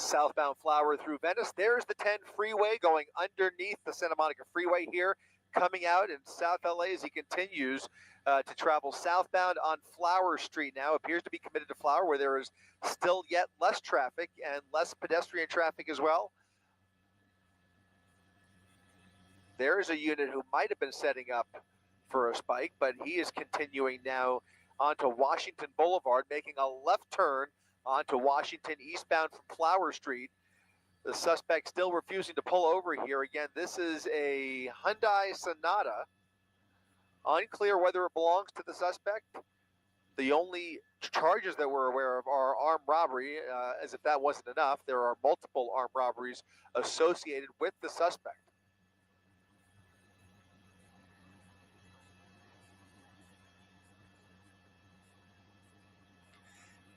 Southbound Flower through Venice. There's the 10 freeway going underneath the Santa Monica freeway here, coming out in South LA as he continues to travel southbound on Flower Street. Now appears to be committed to Flower, where there is still yet less traffic and less pedestrian traffic as well. There is a unit who might have been setting up for a spike, but he is continuing now onto Washington Boulevard, making a left turn onto Washington eastbound from Flower Street. The suspect still refusing to pull over here. Again, this is a Hyundai Sonata. Unclear whether it belongs to the suspect. The only charges that we're aware of are armed robbery. As if that wasn't enough, there are multiple armed robberies associated with the suspect.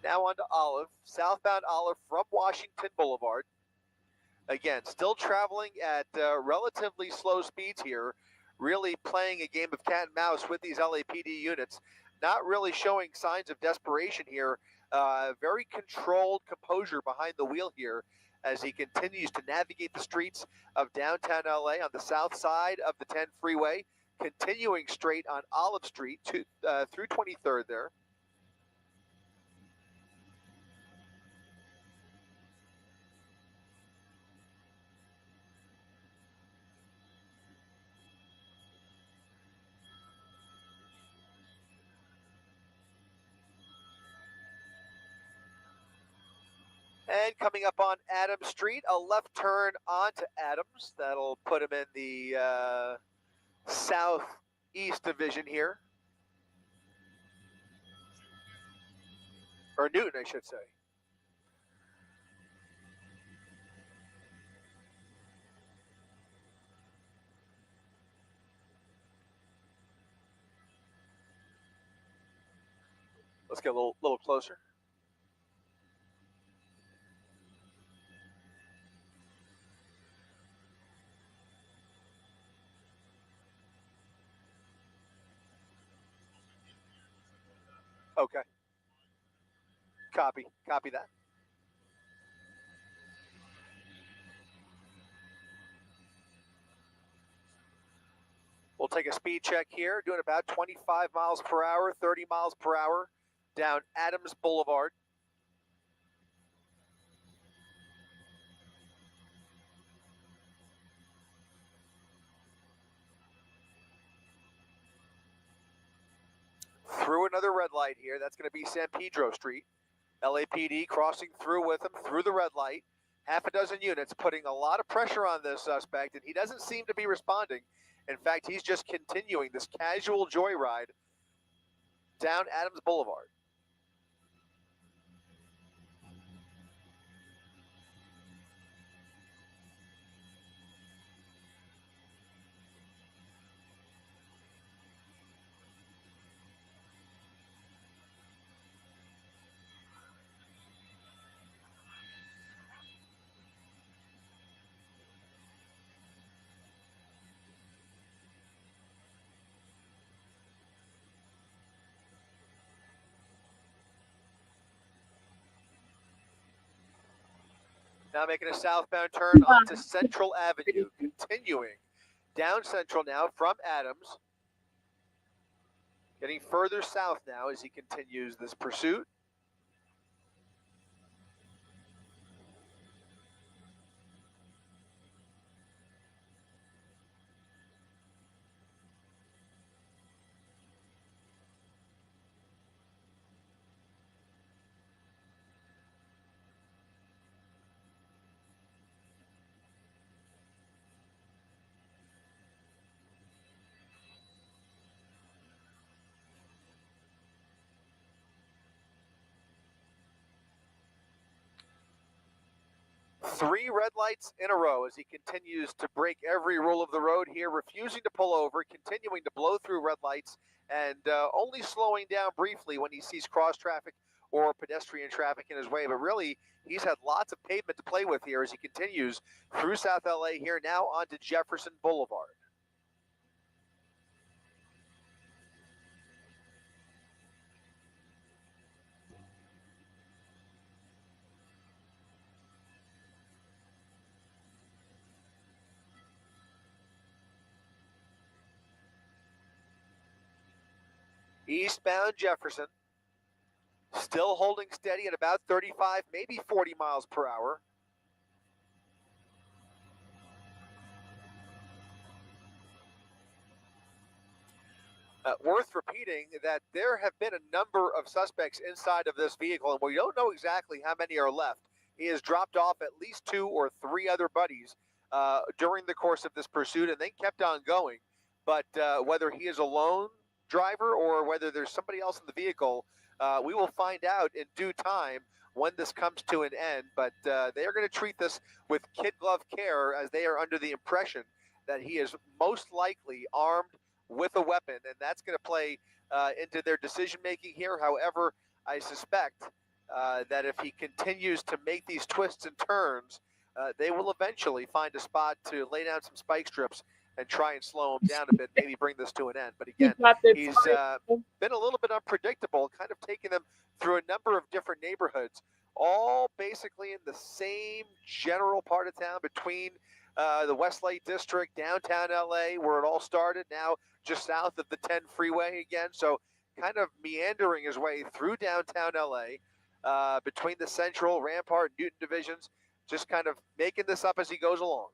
Now on to Olive, southbound Olive from Washington Boulevard. Again, still traveling at relatively slow speeds here, really playing a game of cat and mouse with these LAPD units, not really showing signs of desperation here. Very controlled composure behind the wheel here as he continues to navigate the streets of downtown LA on the south side of the 10 freeway, continuing straight on Olive Street to, through 23rd there. And coming up on Adams Street, a left turn onto Adams. That'll put him in the southeast division here. Or Newton, I should say. Let's get a little closer. Okay. Copy that. We'll take a speed check here, doing about 25 miles per hour, 30 miles per hour down Adams Boulevard. Through another red light here. That's going to be San Pedro Street. LAPD crossing through with him through the red light. Half a dozen units putting a lot of pressure on this suspect, and he doesn't seem to be responding. In fact, he's just continuing this casual joyride down Adams Boulevard. Now making a southbound turn onto Central Avenue, continuing down Central now from Adams. Getting further south now as he continues this pursuit. Three red lights in a row as he continues to break every rule of the road here, refusing to pull over, continuing to blow through red lights, and only slowing down briefly when he sees cross traffic or pedestrian traffic in his way. But really, he's had lots of pavement to play with here as he continues through South LA here, now onto Jefferson Boulevard. Eastbound Jefferson, still holding steady at about 35, maybe 40 miles per hour. Worth repeating that there have been a number of suspects inside of this vehicle, and we don't know exactly how many are left. He has dropped off at least 2 or 3 other buddies during the course of this pursuit, and they kept on going. But whether he is a lone driver or whether there's somebody else in the vehicle, we will find out in due time when this comes to an end. But they are going to treat this with kid glove care, as they are under the impression that he is most likely armed with a weapon, and that's going to play into their decision making here. However, I suspect that if he continues to make these twists and turns, they will eventually find a spot to lay down some spike strips and try and slow him down a bit, maybe bring this to an end. But again, he's been a little bit unpredictable, kind of taking them through a number of different neighborhoods, all basically in the same general part of town between the Westlake District, downtown LA, where it all started, now just south of the 10 freeway again. So kind of meandering his way through downtown LA, between the Central, Rampart, Newton divisions, just kind of making this up as he goes along.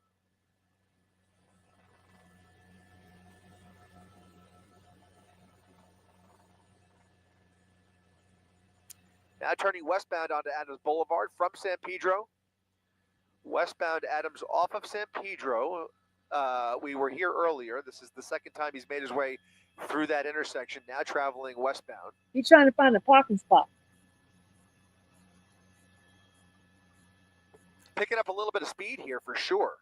Now turning westbound onto Adams Boulevard from San Pedro. Westbound Adams off of San Pedro. We were here earlier. This is the second time he's made his way through that intersection, now traveling westbound. He's trying to find a parking spot. Picking up a little bit of speed here for sure.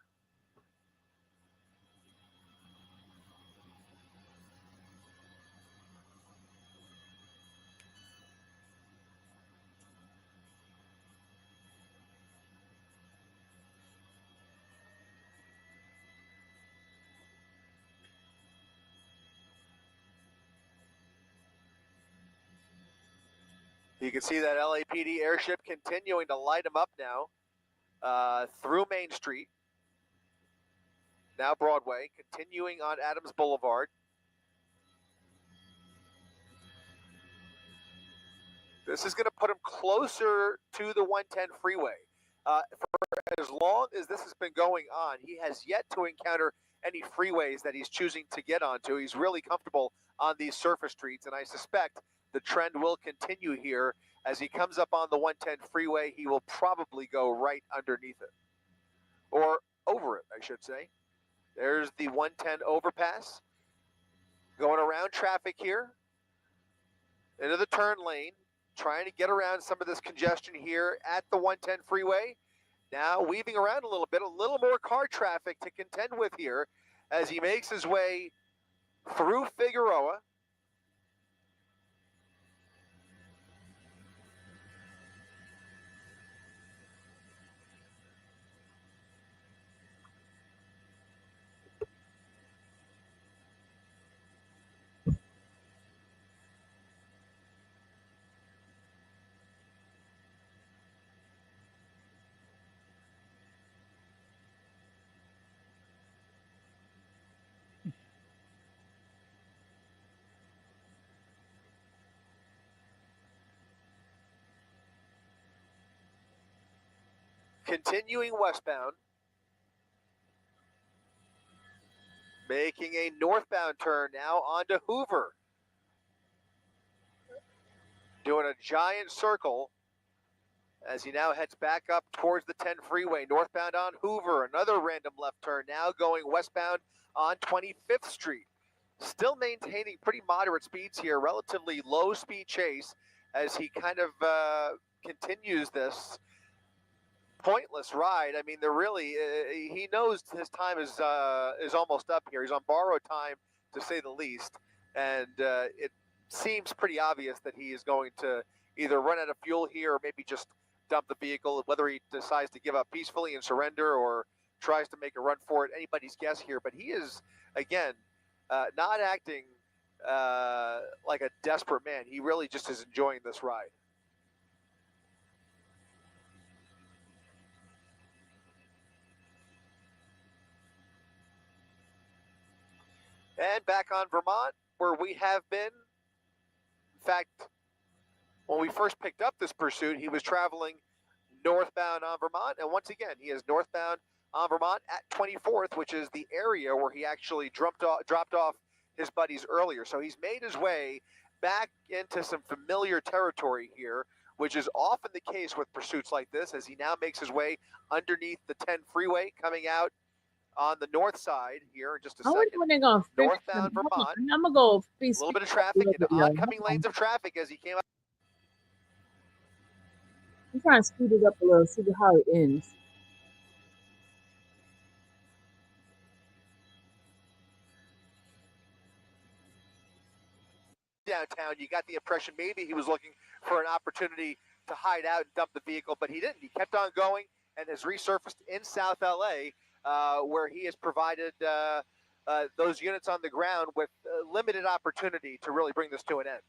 You can see that LAPD airship continuing to light him up now through Main Street. Now Broadway, continuing on Adams Boulevard. This is going to put him closer to the 110 freeway. For as long as this has been going on, he has yet to encounter any freeways that he's choosing to get onto. He's really comfortable on these surface streets, and I suspect the trend will continue here. As he comes up on the 110 freeway, he will probably go right underneath it. Or over it, I should say. There's the 110 overpass. Going around traffic here. Into the turn lane. Trying to get around some of this congestion here at the 110 freeway. Now weaving around a little bit, a little more car traffic to contend with here as he makes his way through Figueroa. Continuing westbound, making a northbound turn now onto Hoover. Doing a giant circle as he now heads back up towards the 10 freeway, northbound on Hoover. Another random left turn, now going westbound on 25th Street. Still maintaining pretty moderate speeds here, relatively low speed chase as he kind of continues this pointless ride. I mean, they're really, he knows his time is almost up here. He's on borrowed time, to say the least. And it seems pretty obvious that he is going to either run out of fuel here or maybe just dump the vehicle. Whether he decides to give up peacefully and surrender or tries to make a run for it, anybody's guess here. But he is, again, not acting like a desperate man. He really just is enjoying this ride. And back on Vermont, where we have been. In fact, when we first picked up this pursuit, he was traveling northbound on Vermont. And once again, he is northbound on Vermont at 24th, which is the area where he actually dropped off his buddies earlier. So he's made his way back into some familiar territory here, which is often the case with pursuits like this, as he now makes his way underneath the 10 freeway, coming out on the north side here in just a second. Northbound Vermont. I'm gonna go. A little bit of traffic and oncoming lanes of traffic as he came up. I'm trying to speed it up a little, see how it ends. Downtown, you got the impression maybe he was looking for an opportunity to hide out and dump the vehicle, but he didn't. He kept on going and has resurfaced in South LA, where he has provided those units on the ground with limited opportunity to really bring this to an end.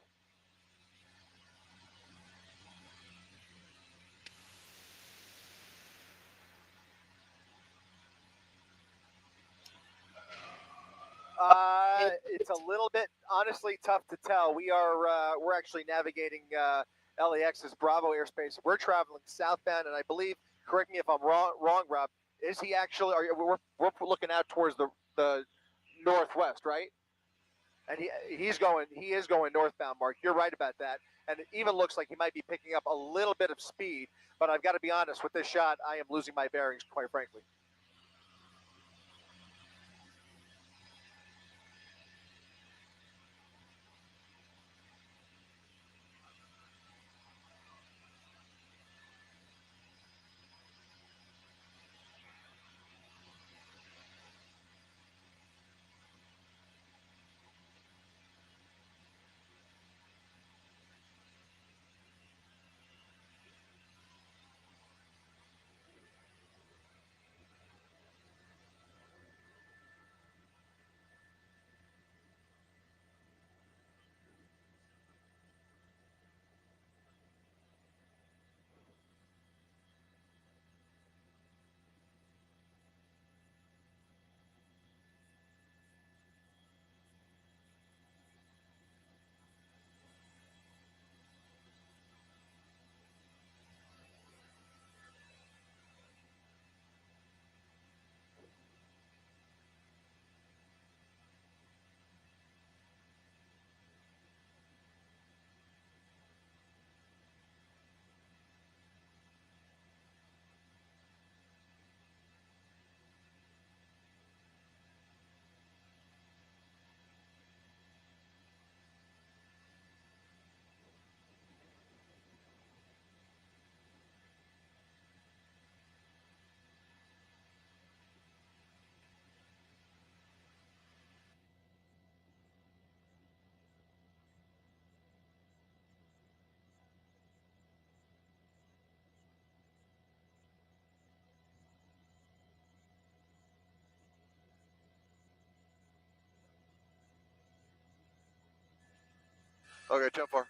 It's a little bit, honestly, tough to tell. We're actually navigating LAX's Bravo airspace. We're traveling southbound, and I believe, correct me if I'm wrong, Rob. Is he actually? We're looking out towards the northwest, right? And he is going northbound, Mark. You're right about that. And it even looks like he might be picking up a little bit of speed. But I've got to be honest, with this shot, I am losing my bearings, quite frankly. Okay, 10-4.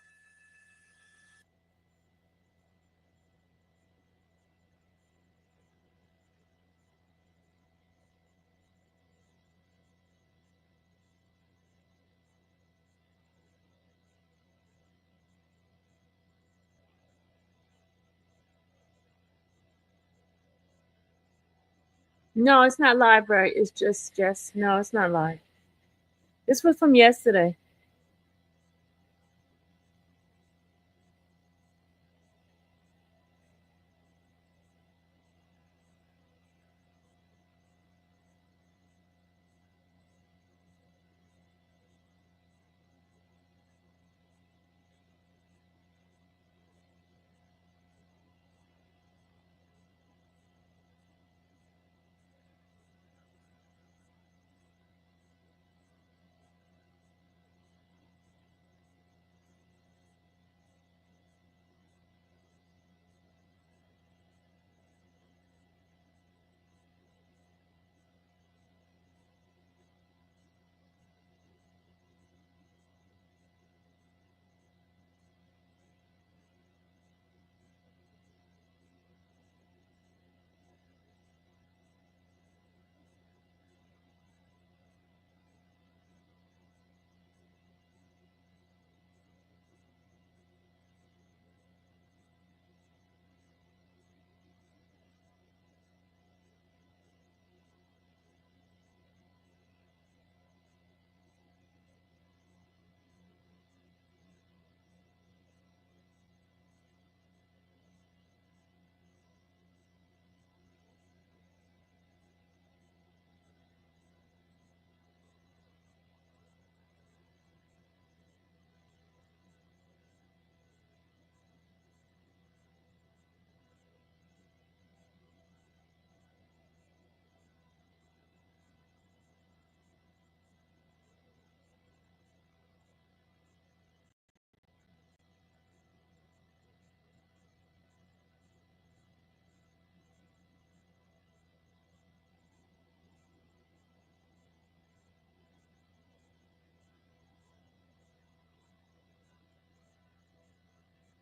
No, it's not live, right? It's just no, it's not live. This was from yesterday.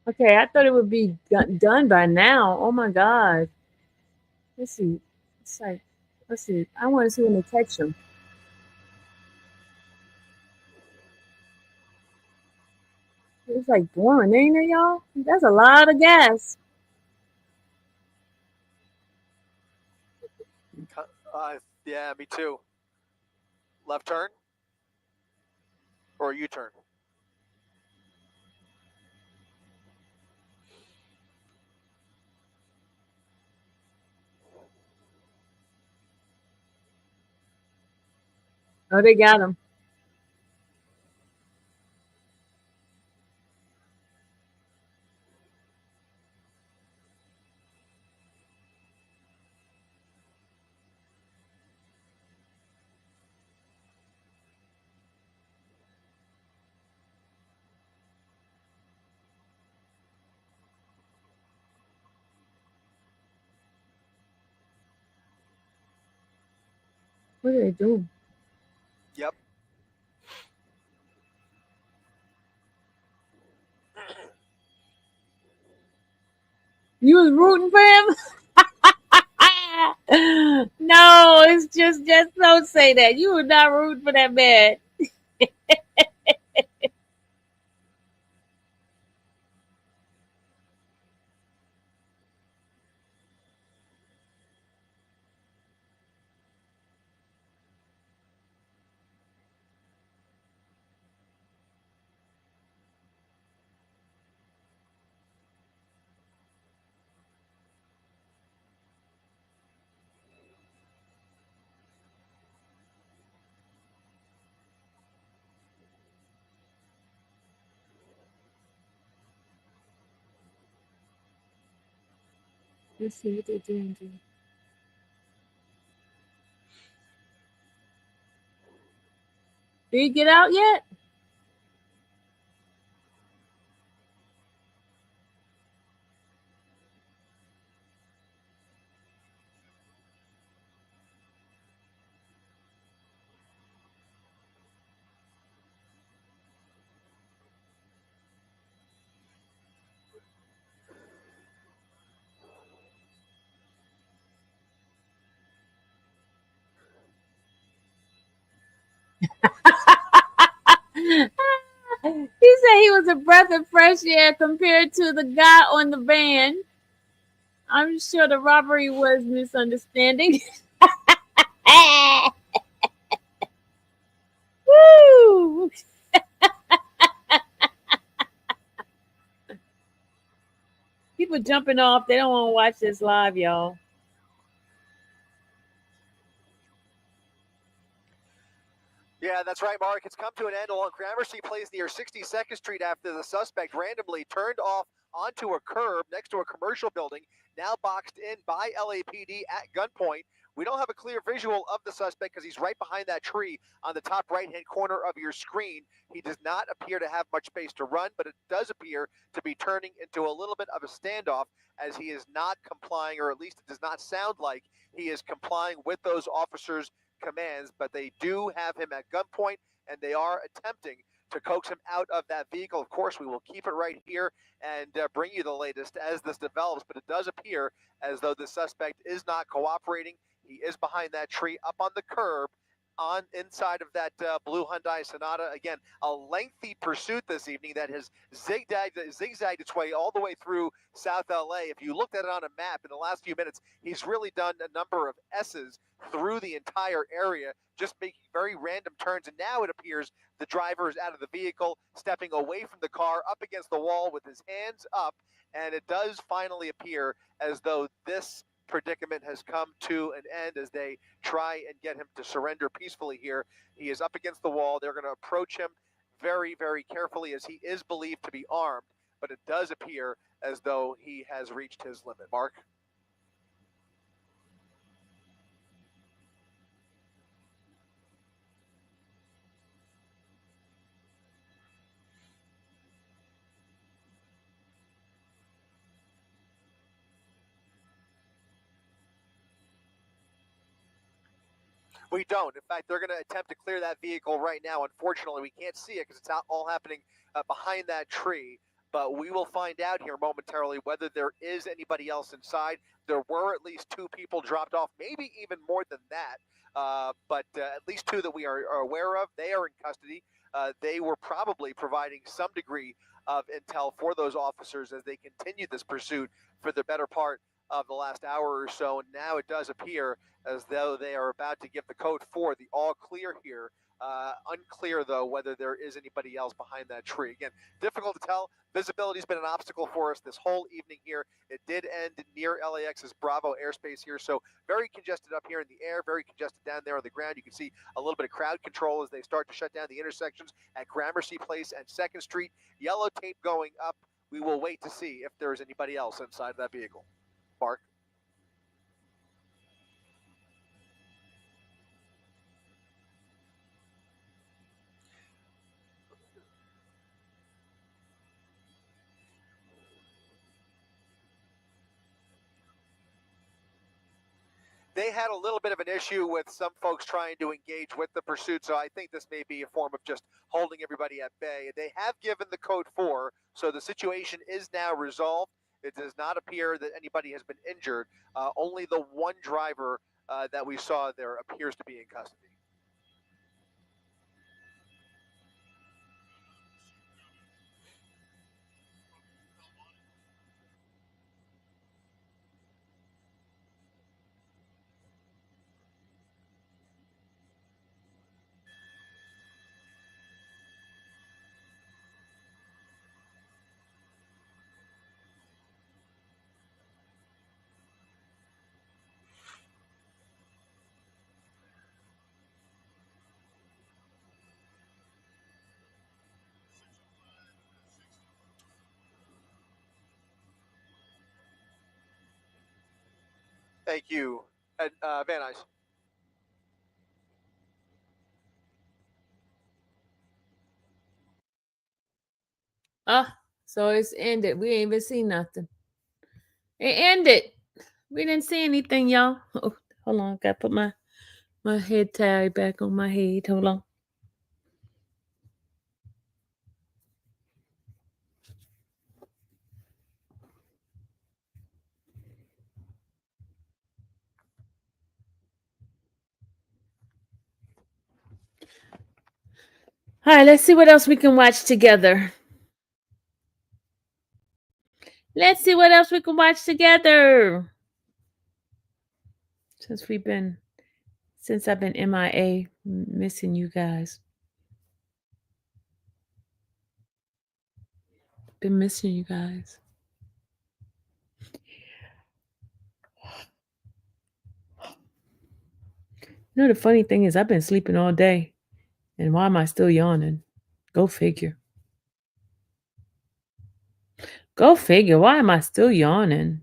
Okay, I thought it would be done by now. Oh my God. Let's see. It's like, let's see. I want to see when they catch them. It's like boring, ain't it, y'all? That's a lot of gas. Yeah, me too. Left turn or U turn? Oh, they got them. What are they doing? Yep. You was rooting for him? No, it's just don't say that. You were not rooting for that man. Let's see what they're doing. Did he get out yet? He said he was a breath of fresh air compared to the guy on the van. I'm sure the robbery was misunderstanding. Woo! People jumping off. They don't want to watch this live, y'all. Yeah, that's right, Mark. It's come to an end along Gramercy Place near 62nd Street after the suspect randomly turned off onto a curb next to a commercial building, now boxed in by LAPD at gunpoint. We don't have a clear visual of the suspect because he's right behind that tree on the top right-hand corner of your screen. He does not appear to have much space to run, but it does appear to be turning into a little bit of a standoff as he is not complying, or at least it does not sound like he is complying with those officers' commands, but they do have him at gunpoint and they are attempting to coax him out of that vehicle. Of course, we will keep it right here and bring you the latest as this develops, but it does appear as though the suspect is not cooperating. He is behind that tree up on the curb on inside of that blue Hyundai Sonata. Again, a lengthy pursuit this evening that has zigzagged its way all the way through South LA. If you looked at it on a map in the last few minutes, he's really done a number of S's through the entire area, just making very random turns. And now it appears the driver is out of the vehicle, stepping away from the car, up against the wall with his hands up. And it does finally appear as though this predicament has come to an end as they try and get him to surrender peacefully here. He is up against the wall. They're going to approach him very, very carefully as he is believed to be armed, but it does appear as though he has reached his limit. Mark? We don't. In fact, they're going to attempt to clear that vehicle right now. Unfortunately, we can't see it because it's all happening behind that tree. But we will find out here momentarily whether there is anybody else inside. There were at least 2 people dropped off, maybe even more than that. But at least 2 that we are aware of. They are in custody. They were probably providing some degree of intel for those officers as they continue this pursuit for the better part of the last hour or so. And now it does appear as though they are about to give the code for the all clear here. Unclear, though, whether there is anybody else behind that tree. Again, difficult to tell. Visibility has been an obstacle for us this whole evening here. It did end near LAX's Bravo airspace here, so very congested up here in the air, very congested down there on the ground. You can see a little bit of crowd control as they start to shut down the intersections at Gramercy Place and 2nd Street. Yellow tape going up. We will wait to see if there is anybody else inside that vehicle. Mark? They had a little bit of an issue with some folks trying to engage with the pursuit, so I think this may be a form of just holding everybody at bay. They have given the code 4, so the situation is now resolved. It does not appear that anybody has been injured. Only the one driver that we saw there appears to be in custody. Thank you. And Van Nuys. So it's ended. We ain't even seen nothing. It ended. We didn't see anything, y'all. Oh, hold on. Gotta put my head tie back on my head. Hold on. All right, let's see what else we can watch together. Let's see what else we can watch together. Since we've been since I've been MIA, missing you guys. Been missing you guys. You know, the funny thing is I've been sleeping all day. And why am I still yawning? Go figure. Go figure. Why am I still yawning?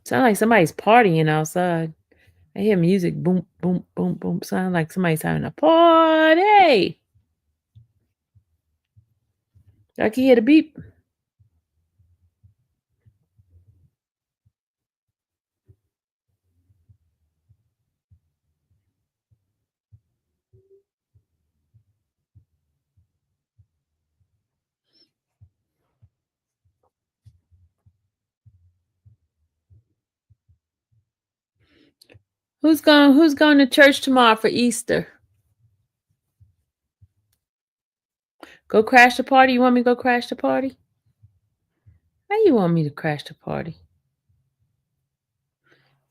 Sound like somebody's partying outside. I hear music, boom, boom, boom, boom. Sound like somebody's having a party. I can hear the beep. Who's going to church tomorrow for Easter? Go crash the party? You want me to go crash the party? How you want me to crash the party?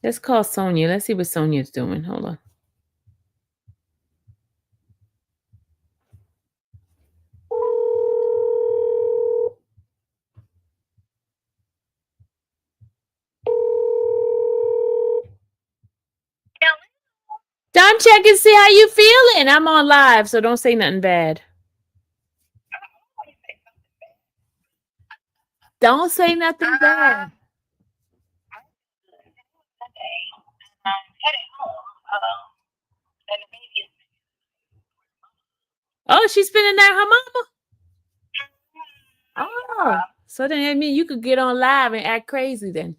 Let's call Sonia. Let's see what Sonia's doing. Hold on. Don't check and see how you feeling. I'm on live, so don't say nothing bad. Don't say nothing bad. Oh, she's spending the night with her mama? Oh, so then that means you could get on live and act crazy then.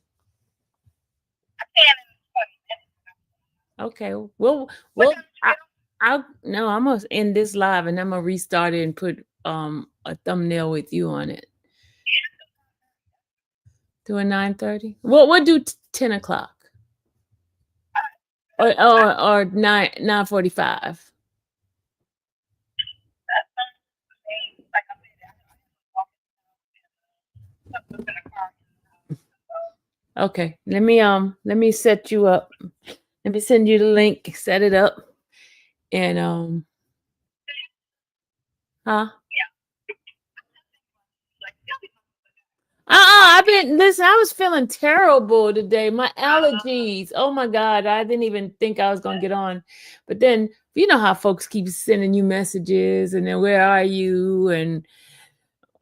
Okay, well, I'm gonna end this live and I'm gonna restart it and put a thumbnail with you on it. Doing 9:30. We'll do 10 o'clock or 9:45. Okay, let me set you up. Let me send you the link. Set it up, and listen, I was feeling terrible today. My allergies. Oh my God. I didn't even think I was gonna get on. But then you know how folks keep sending you messages and then where are you and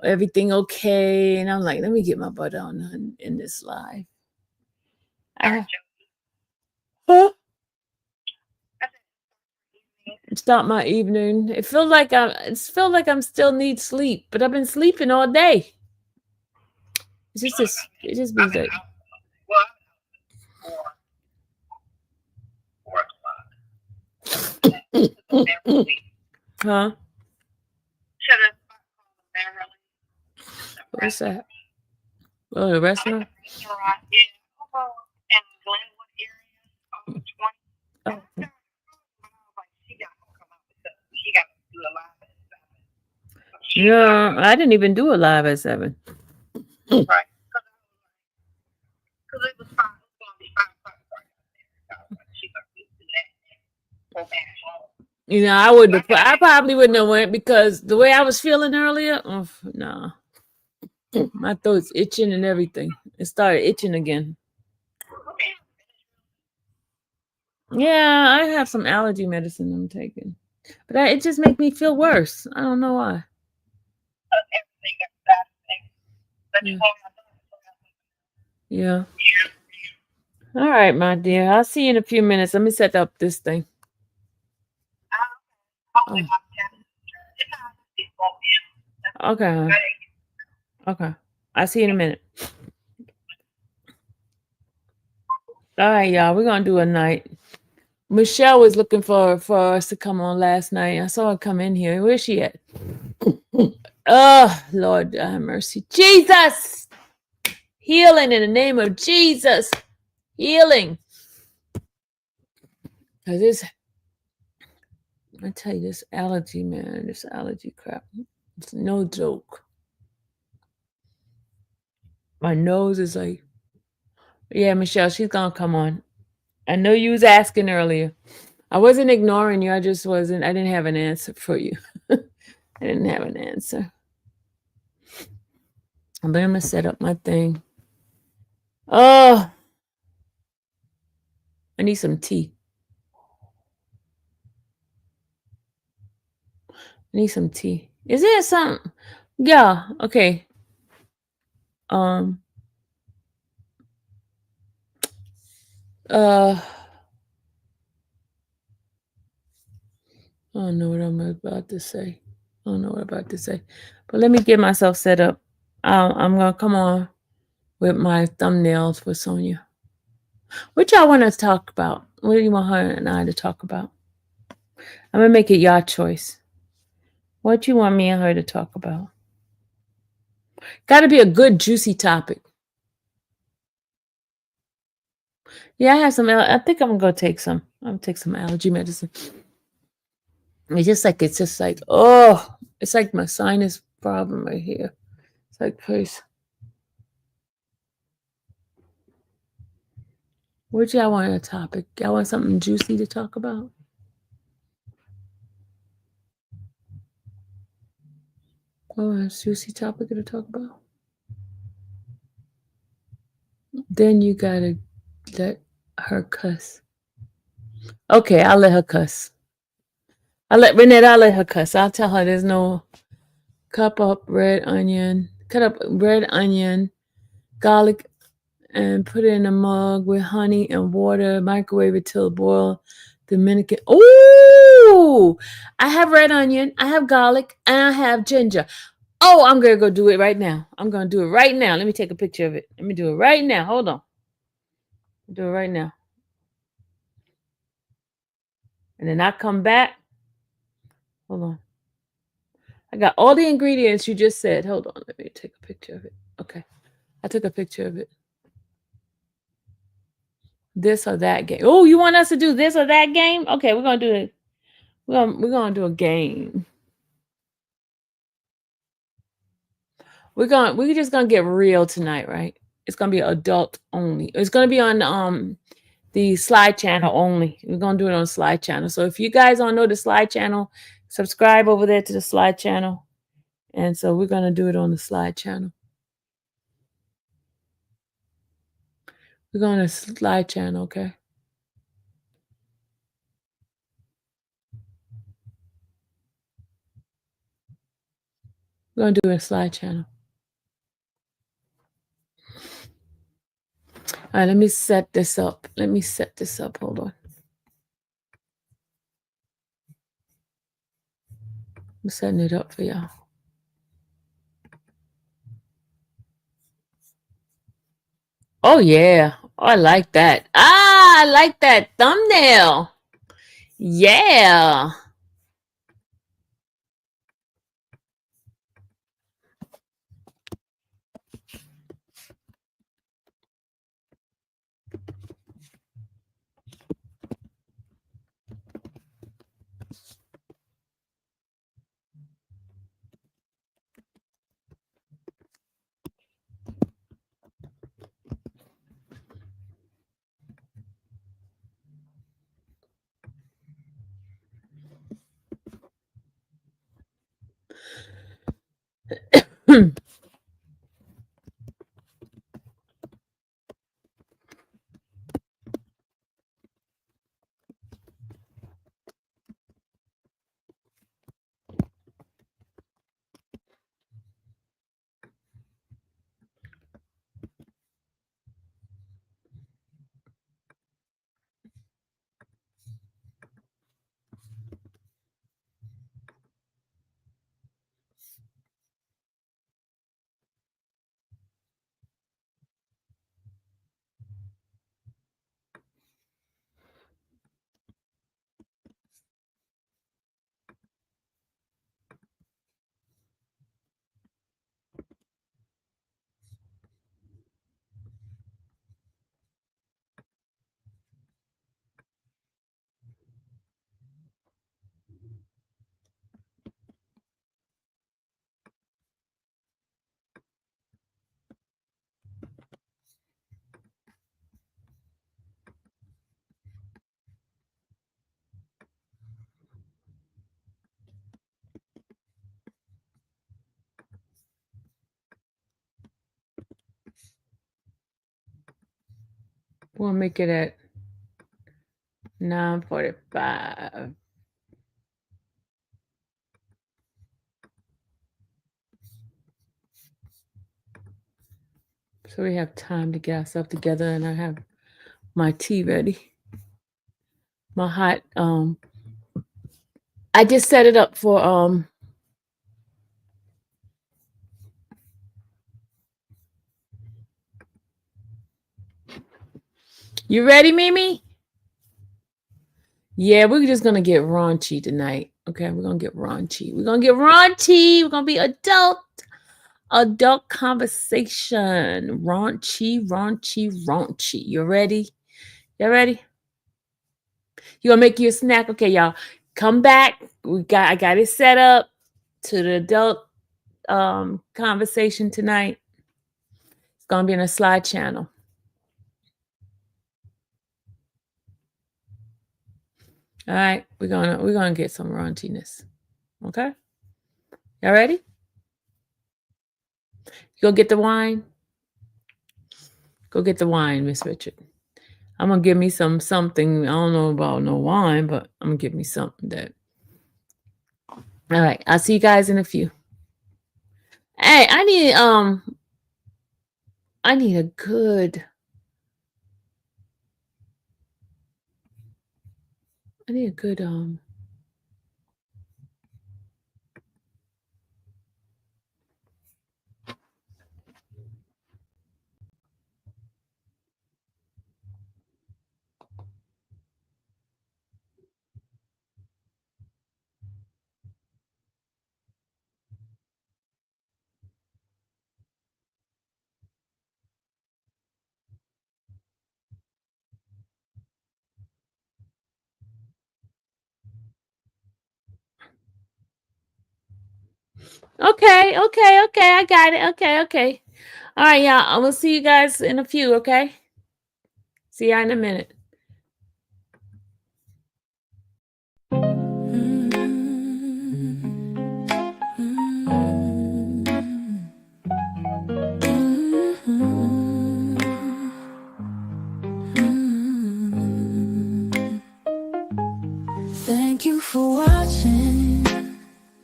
everything okay? And I'm like, let me get my butt on in this live. Start my evening. It feels like I'm still need sleep, but I've been sleeping all day. It just be like huh? What's that? Oh, the restaurant? Oh. Yeah, I didn't even do a live at 7. Right. You know, I probably wouldn't have went because the way I was feeling earlier, no. My throat's itching and everything. It started itching again. Yeah, I have some allergy medicine I'm taking. But it just makes me feel worse. I don't know why. Yeah. All right, my dear. I'll see you in a few minutes. Let me set up this thing. Oh. Okay. Okay. I'll see you in a minute. All right, y'all. We're going to do a night. Michelle was looking for us to come on last night. I saw her come in here. Where's she at? Oh, Lord, have mercy. Jesus! Healing in the name of Jesus. Healing. Because I tell you, this allergy, man, this allergy crap, it's no joke. My nose is like Yeah, Michelle, she's gonna come on. I know you was asking earlier. I wasn't ignoring you. I just wasn't. I didn't have an answer for you. I didn't have an answer. But I'm gonna set up my thing. Oh, I need some tea. I need some tea. Is there something? Yeah. Okay. Um. I don't know what I'm about to say. I don't know what I'm about to say. But let me get myself set up. I'm gonna come on with my thumbnails for Sonia. What y'all want to talk about? What do you want her and I to talk about? I'm gonna make it your choice. What you want me and her to talk about? Got to be a good, juicy topic. Yeah, I have some. I think I'm gonna take some. I'm gonna take some allergy medicine. It's just like, oh, it's like my sinus problem right here. It's like crazy. What y'all want a topic? Y'all want something juicy to talk about? Oh, a juicy topic to talk about? Then you gotta let her cuss. Okay, I'll let her cuss. I'll let her cuss. I'll tell her there's no cut up red onion, garlic, and put it in a mug with honey and water, microwave it till it boil. Dominican. Ooh! I have red onion, I have garlic, and I have ginger. Oh, I'm gonna go do it right now. I'm gonna do it right now. Let me take a picture of it. Let me do it right now. Hold on. Do it right now. And then I come back. Hold on. I got all the ingredients you just said. Hold on. Let me take a picture of it. Okay. I took a picture of it. This or that game. Oh, you want us to do this or that game? Okay, we're gonna do it. We're gonna do a game. We're just gonna get real tonight, right? It's gonna be adult only. It's gonna be on the slide channel only. We're gonna do it on slide channel. So if you guys don't know the slide channel, subscribe over there to the slide channel. And so we're gonna do it on the slide channel. We're going to slide channel, okay? We're going to do a slide channel. All right, let me set this up. Hold on. I'm setting it up for y'all. Oh, yeah. Oh, I like that. I like that thumbnail. Yeah. We'll make it at 9:45. So we have time to get ourselves together, and I have my tea ready. My hot, I just set it up for, you ready, Mimi? Yeah, we're just gonna get raunchy tonight. Okay, we're gonna get raunchy. We're gonna get raunchy. We're gonna be adult conversation. Raunchy. You ready? You ready? You gonna make you a snack? Okay, y'all. Come back. I got it set up to the adult conversation tonight. It's gonna be in a slide channel. All right, we're gonna get some raunchiness. Okay? Y'all ready? You go get the wine? Go get the wine, Miss Richard. I'm gonna give me something. I don't know about no wine, but I'm gonna give me something that. All right, I'll see you guys in a few. Hey, I need a good. Okay, I got it. Okay. All right, y'all. I'm gonna see you guys in a few, okay? See ya in a minute. Thank you for watching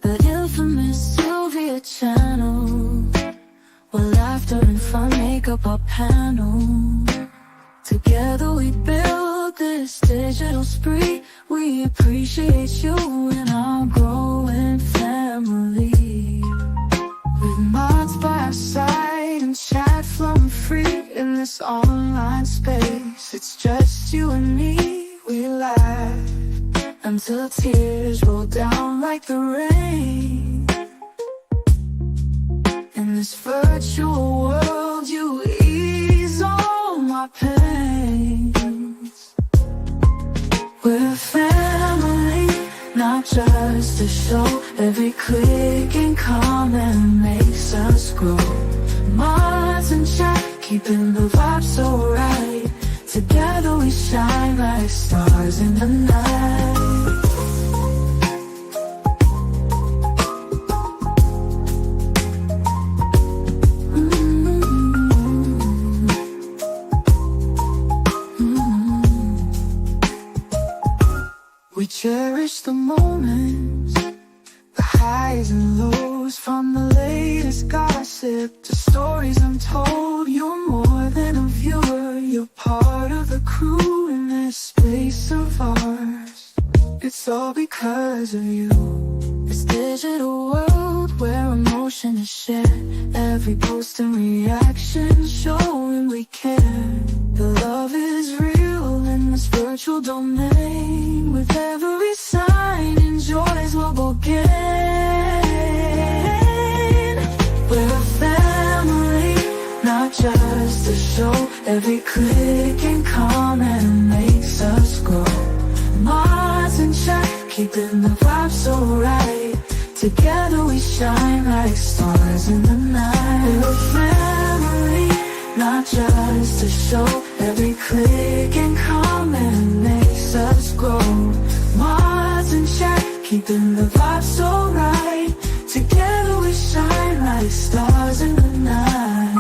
the infamous Sylvia channel, where laughter and fun make up our panel. Together we build this digital spree. We appreciate you and our growing family. With mods by our side and chat flowing free in this online space. It's just you and me, we laugh until tears roll down like the rain. In this virtual world, you ease all my pains. We're family, not just a show. Every click and comment makes us grow. Mods and chat, keeping the vibe so right. Together we shine like stars in the night. We cherish the moments, the highs and lows, from the latest gossip to stories untold. You're more than a viewer, you're part of the crew in this space of ours. It's all because of you. This digital world where emotion is shared, every post and reaction showing we care. The love is real in this virtual domain. With every sign, enjoys what we'll gain. We're a family, not just a show. Every click and comment makes us grow. Mods and chat, keeping the vibe so right. Together we shine like stars in the night. We're a family, not just a show. Every click and comment makes us grow. Mods and chat, keeping the vibe so right. Together we shine like stars in the night.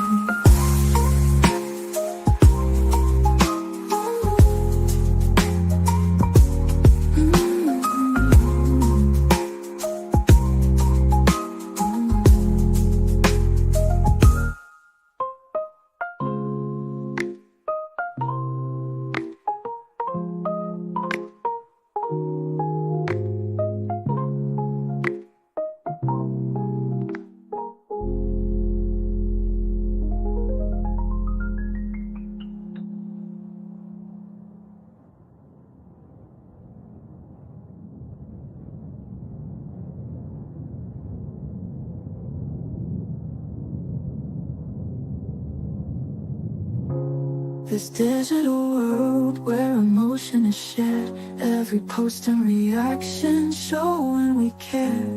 This digital world where emotion is shared, every post and reaction showing we care.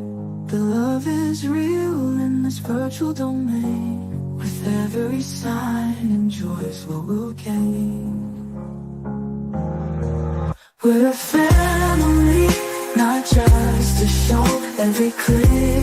The love is real in this virtual domain. With every sign, enjoys what we'll gain. We're a family, not just a show. Every click